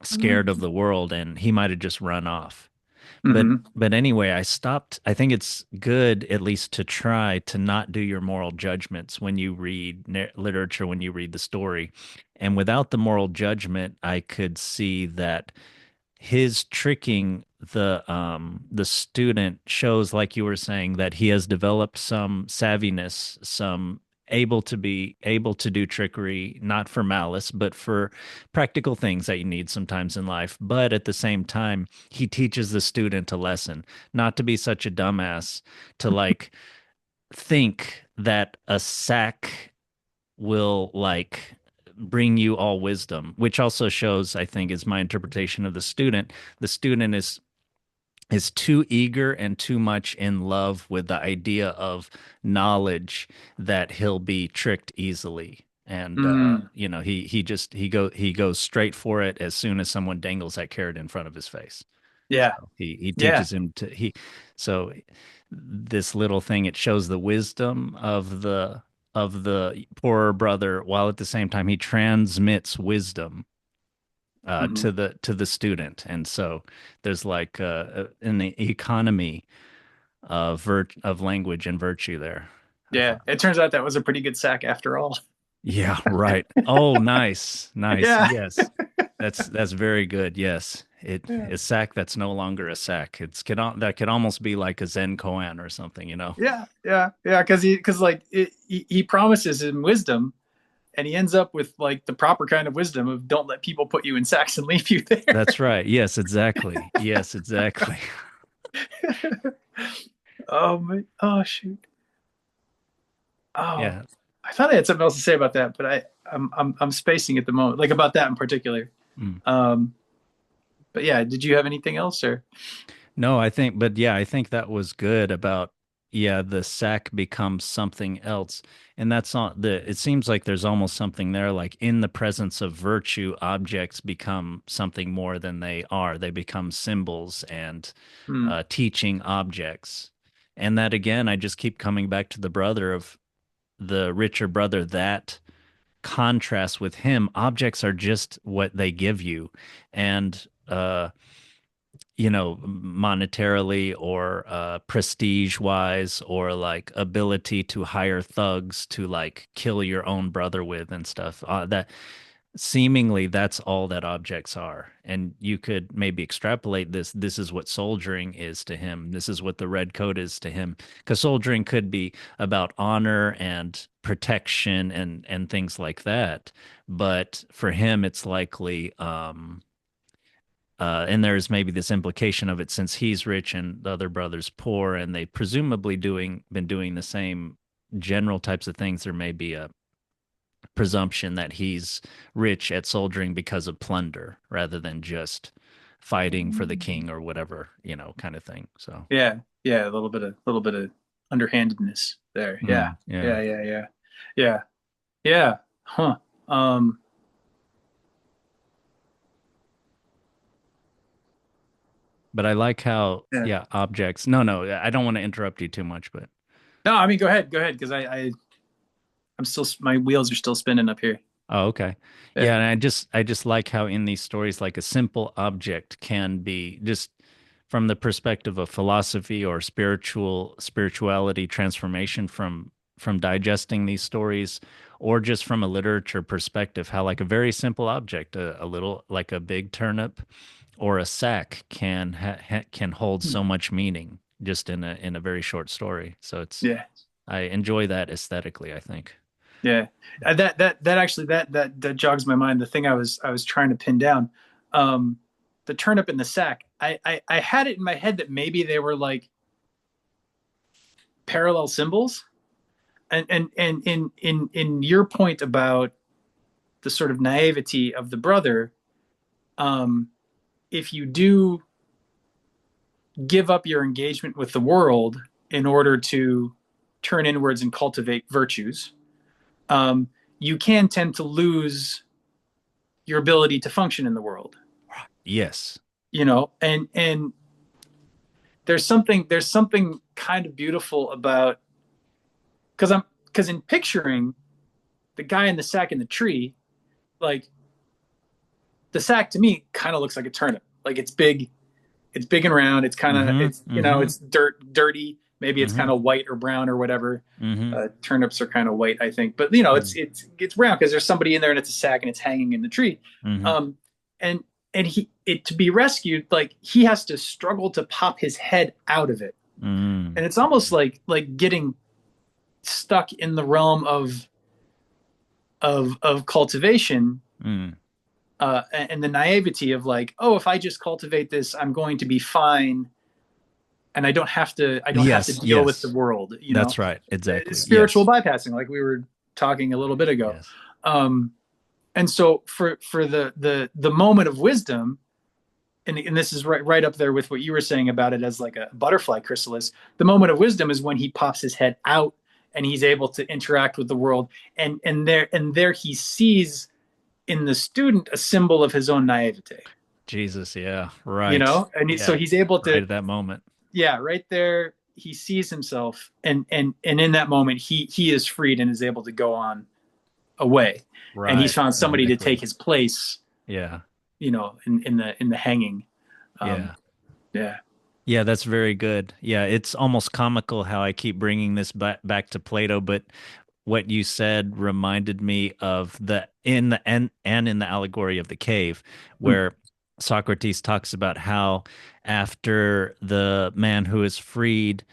scared of the world, and he might have just run off. But Hmm. but anyway, I stopped. I think it's good at least to try to not do your moral judgments when you read literature, when you read the story. And without the moral judgment, I could see that his tricking the student shows, like you were saying, that he has developed some savviness, some able to do trickery, not for malice, but for practical things that you need sometimes in life. But at the same time, he teaches the student a lesson, not to be such a dumbass, to like think that a sack will like bring you all wisdom, which also shows, I think, is my interpretation of the student. The student is too eager and too much in love with the idea of knowledge that he'll be tricked easily. And Mm. he goes straight for it as soon as someone dangles that carrot in front of his face. Yeah. He Yeah. teaches him to he so this little thing, it shows the wisdom of the poorer brother, while at the same time he transmits wisdom Hmm. to the student. And so there's like an economy of language and virtue there, I Yeah. thought. It turns out that was a pretty good sack after all. Yeah, right. Oh, nice. Nice. Yeah. Yes. That's very good. Yes. Yeah. A sack that's no longer a sack. That could almost be like a Zen koan or something, you know. Yeah. Yeah. Yeah. Because like he promises him wisdom, and he ends up with like the proper kind of wisdom of don't let people put you in sacks and leave you there. That's right. Yes, exactly. Yes, exactly. Oh my. Oh shoot. Oh, Yeah. I thought I had something else to say about that, but I'm spacing at the moment, like about that in particular. Mm. Um, but yeah, did you have anything else or? No, but yeah, I think that was good about, yeah, the sack becomes something else. And that's not it seems like there's almost something there, like in the presence of virtue, objects become something more than they are. They become symbols and Hmm. teaching objects. And that again, I just keep coming back to the brother of the richer brother, that contrast with him. Objects are just what they give you. And, monetarily or prestige wise, or like ability to hire thugs to like kill your own brother with and stuff. That seemingly that's all that objects are. And you could maybe extrapolate this. This is what soldiering is to him. This is what the red coat is to him. Because soldiering could be about honor and protection and things like that. But for him, it's likely and there's maybe this implication of it, since he's rich and the other brother's poor, and they presumably been doing the same general types of things. There may be a presumption that he's rich at soldiering because of plunder rather than just fighting for the king or whatever, kind of thing. So, Yeah, yeah, a little bit of underhandedness there. Yeah, yeah. yeah, yeah, yeah, yeah, yeah. Huh. Um, But I like how, yeah. yeah, objects. No, no, I don't want to interrupt you too much, but No, I mean, go ahead, because I'm still my wheels are still spinning up here. oh, okay. Yeah. Yeah, and I just like how in these stories, like a simple object can be just from the perspective of philosophy or spirituality transformation from digesting these stories, or just from a literature perspective, how like a very simple object, a little like a big turnip or a sack can hold Hmm. so much meaning just in a very short story. So Yeah. I enjoy that aesthetically, I think. Yeah. That actually that jogs my mind. The thing I was trying to pin down, um, the turnip in the sack. I had it in my head that maybe they were like parallel symbols, and in your point about the sort of naivety of the brother, um, if you do give up your engagement with the world in order to turn inwards and cultivate virtues, um, you can tend to lose your ability to function in the world, Yes. and there's something kind of beautiful about, because in picturing the guy in the sack in the tree, like the sack to me kind of looks like a turnip. Like it's big and round. It's kind of Mm-hmm. it's Mm-hmm. it's dirty. Maybe it's Mm-hmm. kind of white or brown or whatever. Mm-hmm. Turnips are kind of white, I think, but it's brown because there's somebody in there and it's a sack and it's hanging in the tree. Mm-hmm. Um, and to be rescued, like he has to struggle to pop his head out of it, Mm-hmm. and it's almost like getting stuck in the realm of cultivation, Mm-hmm. and the naivety of like, oh, if I just cultivate this, I'm going to be fine, and I don't have to Yes, deal with the yes. world. That's right. Exactly. Spiritual Yes. bypassing, like we were talking a little bit ago. Yes. Um, and so for the moment of wisdom, and this is right up there with what you were saying about it as like a butterfly chrysalis. The moment of wisdom is when he pops his head out and he's able to interact with the world, and there he sees in the student a symbol of his own naivete. Jesus, yeah. Right. So Yeah. he's able Right to, at that moment. yeah, right there he sees himself, and in that moment he is freed and is able to go on away, and he's Right. found somebody to take Exactly. his place, Yeah. in the hanging. um Yeah. yeah. Yeah, that's very good. Yeah, it's almost comical how I keep bringing this back to Plato, but what you said reminded me of the in the and in the allegory of the cave, where Socrates talks about how after the man who is freed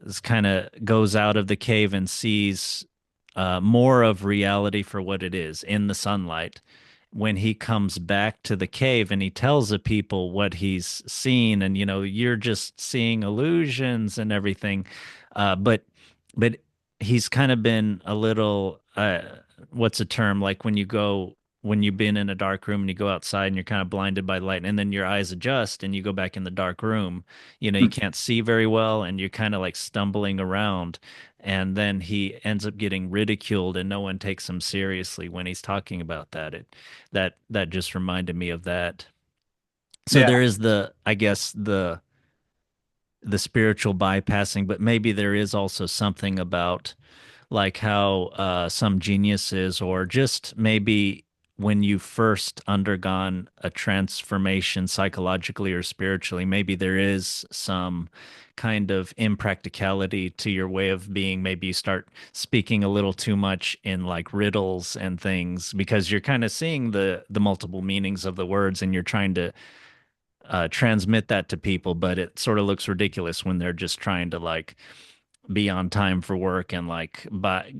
is kind of goes out of the cave and sees more of reality for what it is in the sunlight. When he comes back to the cave and he tells the people what he's seen, and you're just seeing illusions and everything, but he's kind of been a little what's a term, like when you've been in a dark room and you go outside and you're kind of blinded by light and then your eyes adjust and you go back in the dark room, you can't see very well and you're kind of like stumbling around, and then he ends up getting ridiculed and no one takes him seriously when he's talking about that just reminded me of that. So Yeah. there is I guess the spiritual bypassing, but maybe there is also something about like how some geniuses, or just maybe when you first undergone a transformation psychologically or spiritually, maybe there is some kind of impracticality to your way of being. Maybe you start speaking a little too much in like riddles and things because you're kind of seeing the multiple meanings of the words and you're trying to transmit that to people, but it sort of looks ridiculous when they're just trying to like be on time for work and like buy,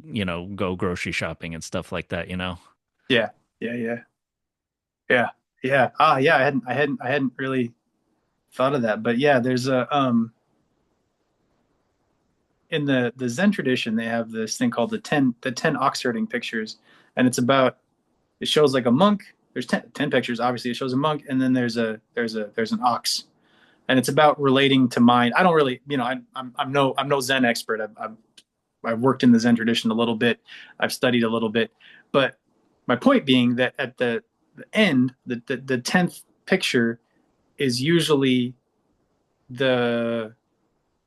go grocery shopping and stuff like that. Yeah. Yeah. Yeah. Yeah. Yeah. Yeah, I hadn't really thought of that, but yeah, there's a in the Zen tradition, they have this thing called the ten ox herding pictures, and it shows like a monk. There's ten pictures. Obviously, it shows a monk, and then there's an ox, and it's about relating to mind. I don't really, I'm no Zen expert. I've worked in the Zen tradition a little bit. I've studied a little bit, but my point being that at the end, the 10th picture is usually the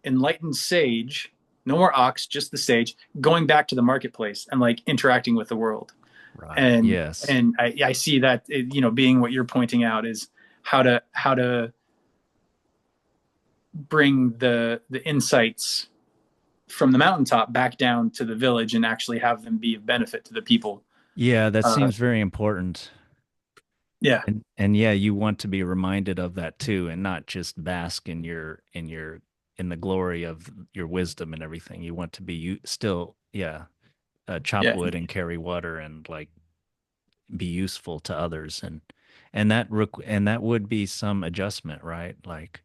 enlightened sage, no more ox, just the sage, going back to the marketplace and like interacting with the world. Right. And Yes. and I see that, being what you're pointing out is how to bring the insights from the mountaintop back down to the village and actually have them be of benefit to the people. Yeah, that Uh, seems very important. yeah, And yeah, you want to be reminded of that too, and not just bask in the glory of your wisdom and everything. You want to be still, yeah, chop yeah, wood and carry water and like be useful to others, and that would be some adjustment, right? Like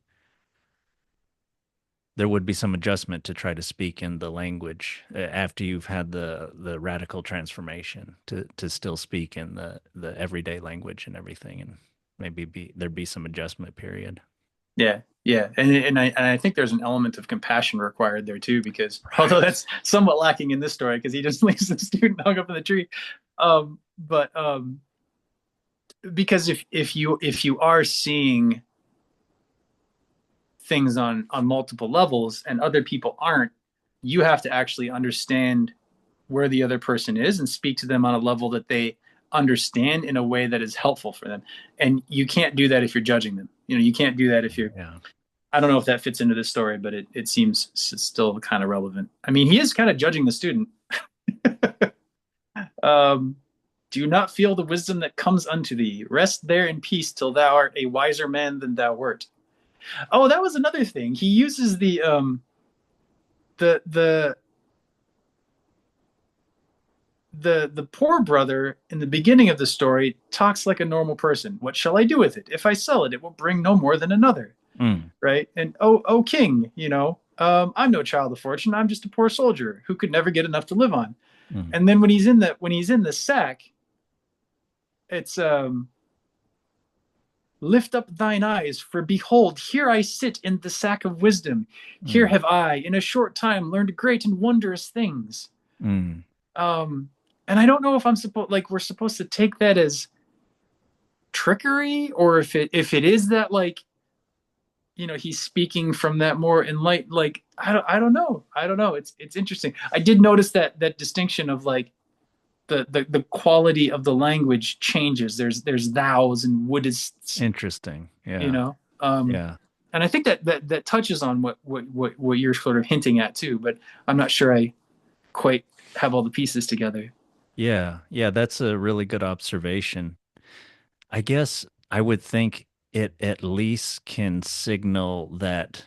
there would be some adjustment to try to speak in the language after you've had the radical transformation to still speak in the everyday language and everything, and maybe there'd be some adjustment period. yeah, yeah. And I think there's an element of compassion required there too, because although Right. that's somewhat lacking in this story, because he just leaves the student hung up in the tree. But because if you are seeing things on multiple levels and other people aren't, you have to actually understand where the other person is and speak to them on a level that they understand in a way that is helpful for them. And you can't do that if you're judging them. You know, you can't do that if you're, Yeah. I don't know if that fits into this story, but it seems still kind of relevant. I mean, he is kind of judging the student. um, do you not feel the wisdom that comes unto thee? Rest there in peace till thou art a wiser man than thou wert. Oh, that was another thing. He uses the the poor brother in the beginning of the story talks like a normal person. What shall I do with it? If I sell it, it will bring no more than another. Mm, Right? And oh king, I'm no child of fortune. I'm just a poor soldier who could never get enough to live on. mm, And then when he's in the sack, it's lift up thine eyes, for behold, here I sit in the sack of wisdom. Here mm, have I, in a short time, learned great and wondrous things. mm. Um, and I don't know if we're supposed to take that as trickery, or if it is that, like, he's speaking from that more enlightened, like, I don't know. It's interesting. I did notice that distinction of, like, the quality of the language changes. There's thous and wouldsts, Interesting. you Yeah. know. Um, Yeah. and I think that touches on what you're sort of hinting at too, but I'm not sure I quite have all the pieces together. Yeah. Yeah. That's a really good observation. I guess I would think it at least can signal that.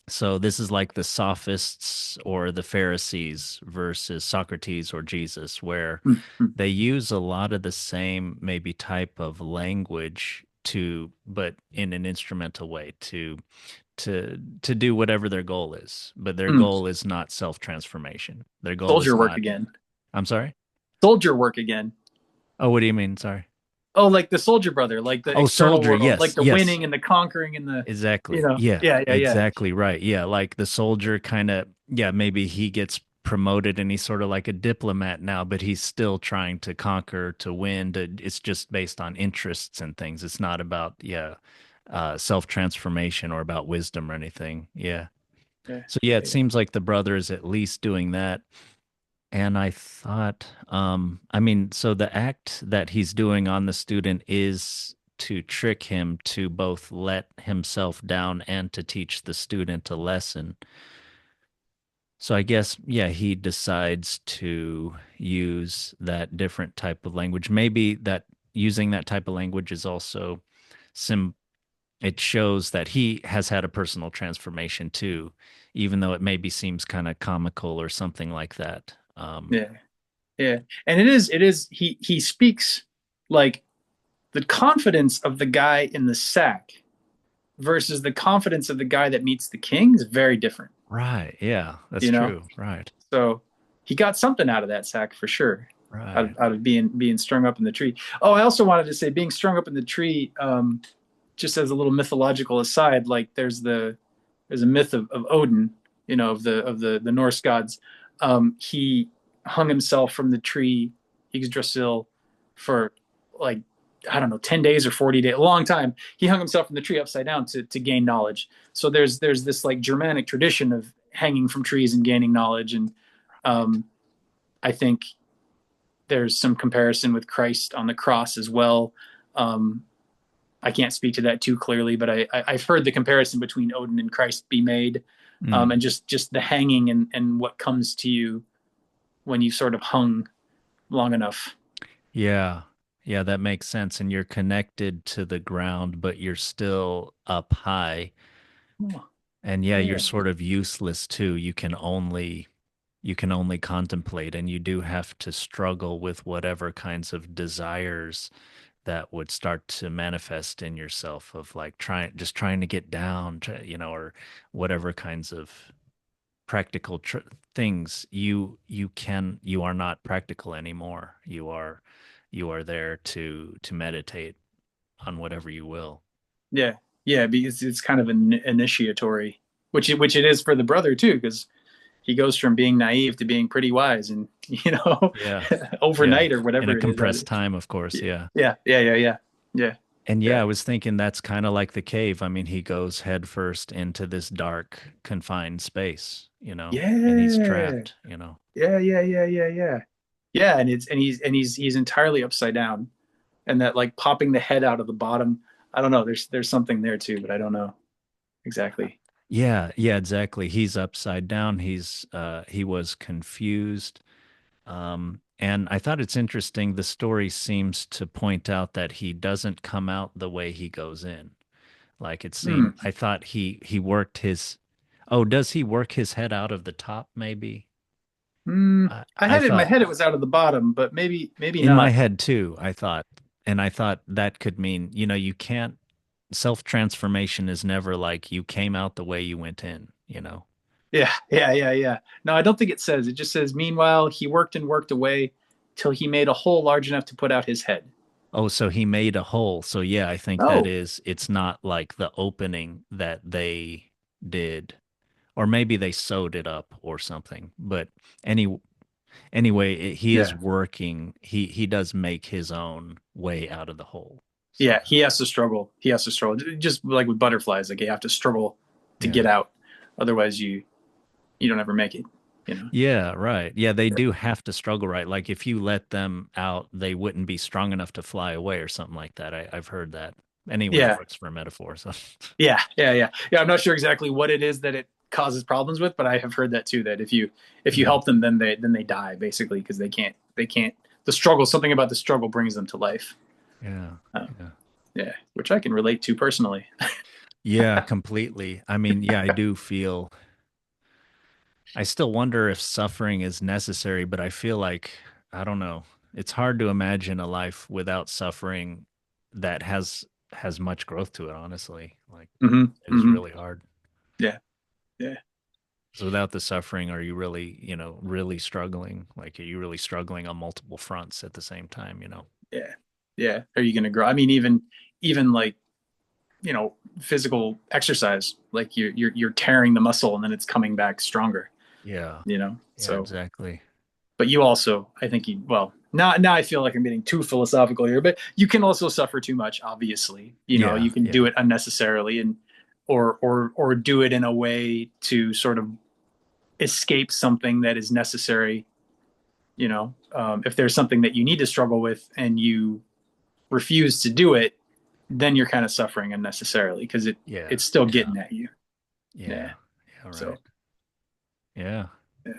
So this is like the sophists or the Pharisees versus Socrates or Jesus, where Mm-hmm. they use a lot of the same maybe type of language but in an instrumental way to do whatever their goal is. But their Mm. goal is not self-transformation. Their goal Soldier is work not, again. I'm sorry. Soldier work again. Oh, what do you mean? Sorry. Oh, like the soldier brother, like the Oh, external soldier. world, Yes, like the yes. winning and the conquering and the, Exactly. Yeah, yeah, yeah, yeah, exactly right. Yeah, like the soldier kind of, yeah, maybe he gets promoted and he's sort of like a diplomat now, but he's still trying to conquer, to win. It's just based on interests and things. It's not about, yeah, self-transformation or about wisdom or anything. Yeah. yeah, So yeah, it yeah. seems like the brother is at least doing that. And I thought, I mean, so the act that he's doing on the student is to trick him to both let himself down and to teach the student a lesson. So I guess, yeah, he decides to use that different type of language. Maybe that using that type of language is also sim it shows that he has had a personal transformation too, even though it maybe seems kind of comical or something like that. Yeah. Yeah. And it is he speaks like the confidence of the guy in the sack versus the confidence of the guy that meets the king is very different, Right. Yeah, that's you know? true. Right. So he got something out of that sack for sure. Right. Out of being strung up in the tree. Oh, I also wanted to say being strung up in the tree, just as a little mythological aside, like there's a myth of Odin, of the Norse gods. He hung himself from the tree Yggdrasil for, like, I don't know, 10 days or 40 days, a long time. He hung himself from the tree upside down to gain knowledge. So there's this, like, Germanic tradition of hanging from trees and gaining knowledge. And Right. um, I think there's some comparison with Christ on the cross as well. Um, I can't speak to that too clearly, but I've heard the comparison between Odin and Christ be made, Mm. and just the hanging and what comes to you when you sort of hung long enough. Yeah. Yeah, that makes sense. And you're connected to the ground, but you're still up high. Oh, And yeah, you're yeah, sort of useless too. You can only contemplate and you do have to struggle with whatever kinds of desires that would start to manifest in yourself of like trying to get down, or whatever kinds of practical things you are not practical anymore. You are there to meditate on whatever you will. yeah, yeah. Because it's kind of an initiatory, which it is for the brother too, because he goes from being naive to being pretty wise, and Yeah. Yeah. overnight or In a whatever it is. compressed time, of course. Yeah. Yeah, yeah, yeah, yeah, yeah, And yeah, yeah, I was thinking that's kind of like the cave. I mean, he goes headfirst into this dark, confined space, and he's yeah, trapped. yeah, yeah, yeah, yeah, yeah. Yeah, and he's entirely upside down, and that like popping the head out of the bottom. I don't know. There's something there too, but I don't know exactly. Yeah, yeah, exactly. He's upside down. He was confused. And I thought it's interesting. The story seems to point out that he doesn't come out the way he goes in. Like it seemed, Hmm. I thought he worked his. Oh, does he work his head out of the top? Maybe. Hmm. I I had it in my thought head it was out of the bottom, but maybe in my not. head too. And I thought that could mean, you can't. Self transformation is never like you came out the way you went in. Yeah, yeah, yeah, yeah. No, I don't think it says. It just says, meanwhile, he worked and worked away till he made a hole large enough to put out his head. Oh, so he made a hole. So yeah, I think Oh, it's not like the opening that they did, or maybe they sewed it up or something. But any anyway, he is yeah. working. He does make his own way out of the hole. So Yeah, he has to struggle. He has to struggle. Just like with butterflies, like you have to struggle to yeah. get out. Otherwise you don't ever make it, you know. Yeah, right. Yeah, they do have to struggle, right? Like if you let them out, they wouldn't be strong enough to fly away or something like that. I've heard that. Anyway, it Yeah. works for a metaphor. So Yeah, yeah, yeah. Yeah, I'm not sure exactly what it is that it causes problems with, but I have heard that too, that if you yeah, help them then they die basically because they can't the struggle, something about the struggle brings them to life. yeah, Um, yeah. yeah, which I can relate to personally. Yeah, completely. I mean, yeah, I do feel I still wonder if suffering is necessary, but I feel like I don't know. It's hard to imagine a life without suffering that has much growth to it, honestly. Like Hmm. it is Hmm. really hard. Yeah, yeah, So without the suffering, are you really, really struggling? Like are you really struggling on multiple fronts at the same time? yeah, yeah. Are you going to grow? I mean, even like physical exercise, like you're tearing the muscle and then it's coming back stronger. Yeah. Yeah, So exactly. but you also, I think well, now I feel like I'm getting too philosophical here, but you can also suffer too much, obviously. Yeah, You can do yeah. it unnecessarily and or do it in a way to sort of escape something that is necessary. If there's something that you need to struggle with and you refuse to do it, then you're kind of suffering unnecessarily because Yeah. it's still Yeah. getting at you. Yeah. Yeah. Yeah, So right. Yeah. yeah.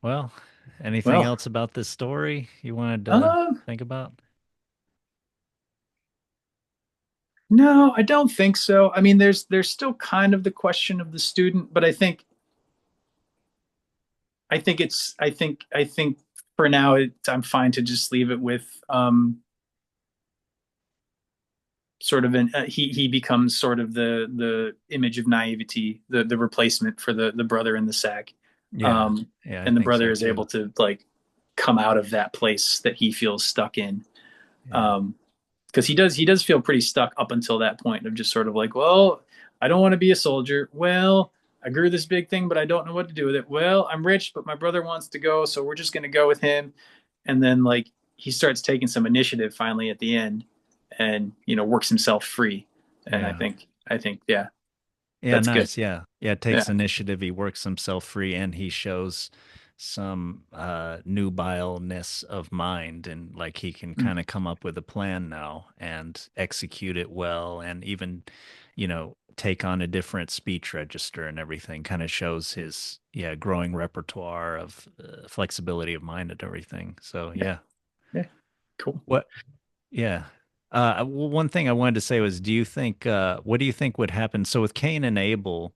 Well, anything Well, else about this story you wanted to um, think about? no, I don't think so. I mean, there's still kind of the question of the student, but I think for now I'm fine to just leave it with sort of he becomes sort of the image of naivety, the replacement for the brother in the sack, Yeah. um, Yeah, I and the think brother so is too. able to like come out of that place that he feels stuck in. Yeah. Um, because he does feel pretty stuck up until that point of just sort of like, well, I don't want to be a soldier. Well, I grew this big thing, but I don't know what to do with it. Well, I'm rich, but my brother wants to go, so we're just going to go with him. And then like he starts taking some initiative finally at the end, and works himself free. And I Yeah. think I think yeah, Yeah, that's good. nice. Yeah. Yeah, Yeah. takes initiative, he works himself free and he shows some nubileness of mind and like he can Mm. kind of come up with a plan now and execute it well and even, take on a different speech register and everything. Kind of shows his growing repertoire of flexibility of mind and everything. So, Yeah. yeah. Yeah. Cool. What Yeah. One thing I wanted to say was, what do you think would happen? So with Cain and Abel,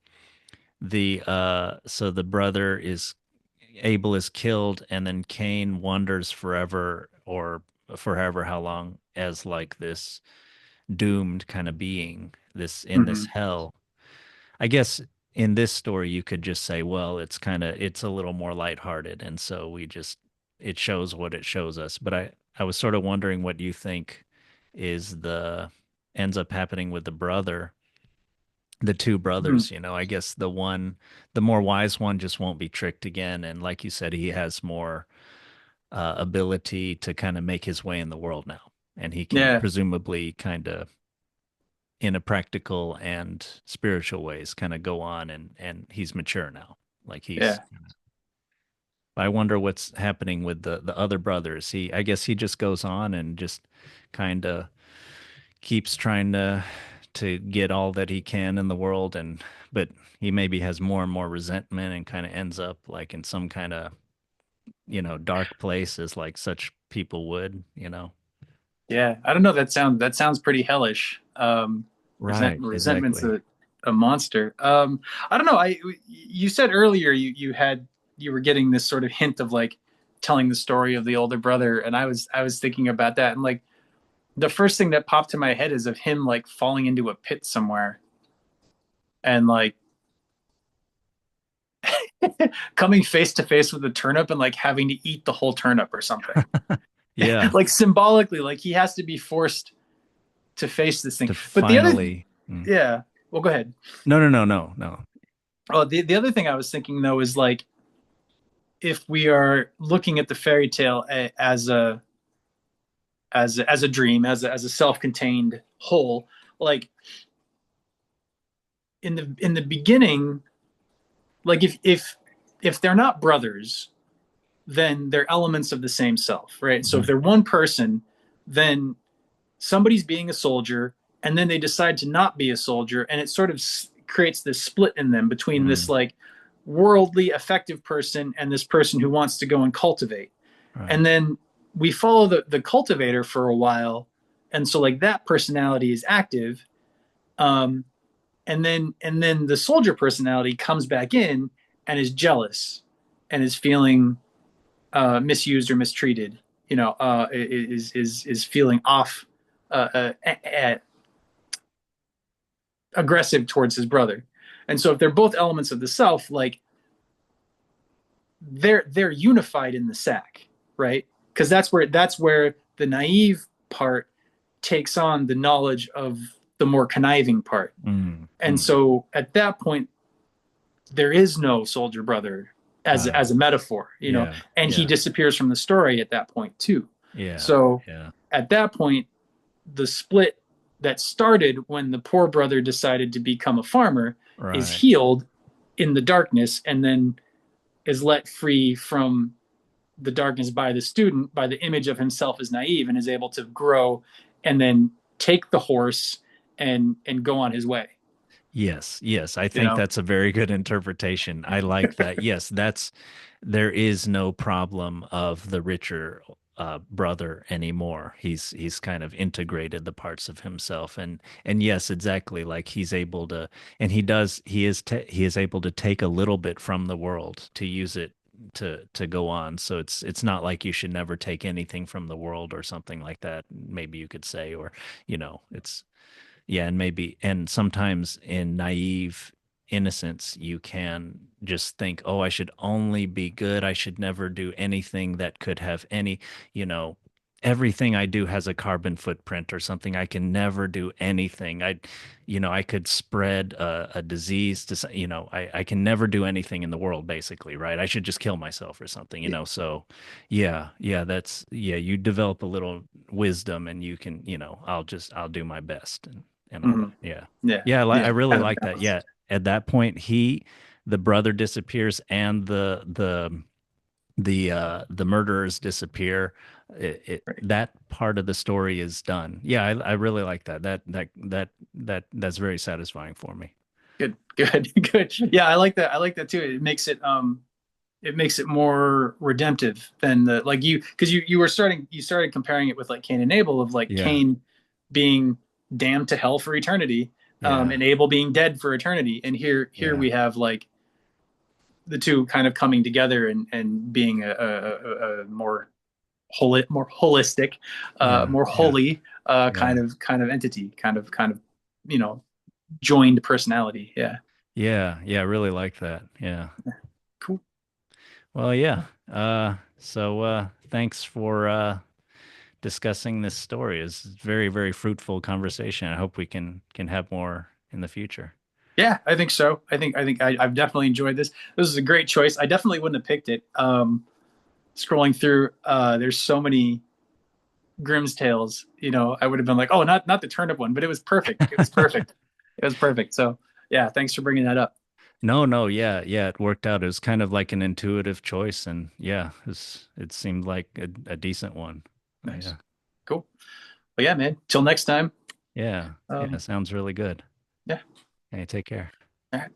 so the brother is Abel is killed, and then Cain wanders forever or forever how long as like this doomed kind of being, this in this Hmm. hell. I guess in this story you could just say, well, it's a little more lighthearted, and so it shows what it shows us. But I was sort of wondering what you think is the ends up happening with the brother the two Mhm. brothers, I guess the more wise one just won't be tricked again. And like you said, he has more ability to kind of make his way in the world now. And he can Yeah, presumably kind of, in a practical and spiritual ways, kind of go on and he's mature now. Like he's, yeah, I wonder what's happening with the other brothers. I guess he just goes on and just kind of keeps trying to get all that he can in the world, and but he maybe has more and more resentment and kind of ends up like in some kind of dark place as like such people would. yeah. I don't know. That sounds pretty hellish. Right, Resentment's exactly. a monster. I don't know. You said earlier you were getting this sort of hint of like telling the story of the older brother, and I was thinking about that, and like the first thing that popped to my head is of him like falling into a pit somewhere and like coming face to face with a turnip and like having to eat the whole turnip or something. Yeah, Like symbolically, like he has to be forced to face this thing. to But the other, finally yeah, well, go ahead. no, no, no, no, no. Oh, the other thing I was thinking though is like if we are looking at the fairy tale as a dream, as a self-contained whole, like in the beginning, like if they're not brothers, then they're elements of the same self, right? So if Mhm. they're one person, then somebody's being a soldier and then they decide to not be a soldier, and it sort of creates this split in them between this Mm, like worldly effective person and this person who wants to go and cultivate. right. And then we follow the cultivator for a while, and so like that personality is active. Um and then the soldier personality comes back in and is jealous and is feeling misused or mistreated, is feeling off, aggressive towards his brother. And so if they're both elements of the self, like they're unified in the sack, right? Because that's where the naive part takes on the knowledge of the more conniving part. Mm, And mm. so at that point, there is no soldier brother as a metaphor, Yeah, and he yeah, disappears from the story at that point too. yeah, So yeah. at that point, the split that started when the poor brother decided to become a farmer is Right. healed in the darkness and then is let free from the darkness by the student, by the image of himself as naive, and is able to grow and then take the horse and go on his way. Yes, yes. I You think know? that's a very good interpretation. I like that. Yes, there is no problem of the richer brother anymore. He's kind of integrated the parts of himself, and yes, exactly. Like he's able to, and he is able to take a little bit from the world to use it to go on. So it's not like you should never take anything from the world or something like that. Maybe you could say, or it's yeah, and maybe, and sometimes in naive innocence, you can just think, oh, I should only be good. I should never do anything that could have any, you know, everything I do has a carbon footprint or something. I can never do anything. I could spread a disease I can never do anything in the world, basically, right? I should just kill myself or something. So yeah, yeah, yeah, you develop a little wisdom and you can, I'll do my best and all Mm-hmm. that. Yeah. Yeah, Yeah, I yeah, really kind of like that. balance. Yeah. At that point, the brother disappears and the murderers disappear. Right. That part of the story is done. Yeah, I really like that. That's very satisfying for me. Good, good, good. Yeah, I like that. I like that too. It makes it more redemptive than the like you because you started comparing it with like Cain and Abel of like Yeah. Cain being damned to hell for eternity, Yeah. and Abel being dead for eternity. And here Yeah. we have like the two kind of coming together and being a more holistic, Yeah. more Yeah. holy Yeah. kind of entity, kind of you know joined personality. Yeah, Yeah. Yeah. I really like that. Yeah. cool. Well, yeah. So thanks for discussing this story. It's very, very fruitful conversation. I hope we can have more in the future. Yeah, I think so. I've definitely enjoyed this. This is a great choice. I definitely wouldn't have picked it. Scrolling through, there's so many Grimm's tales. I would have been like, oh, not the turnip one, but it was perfect. It was perfect. It was perfect. So yeah, thanks for bringing that up. No, no, yeah, yeah, it worked out. It was kind of like an intuitive choice, and yeah, it seemed like a decent one. Nice, Yeah, cool. But yeah, man. Till next time. yeah, yeah. Um, Sounds really good. yeah. Hey, take care. All right.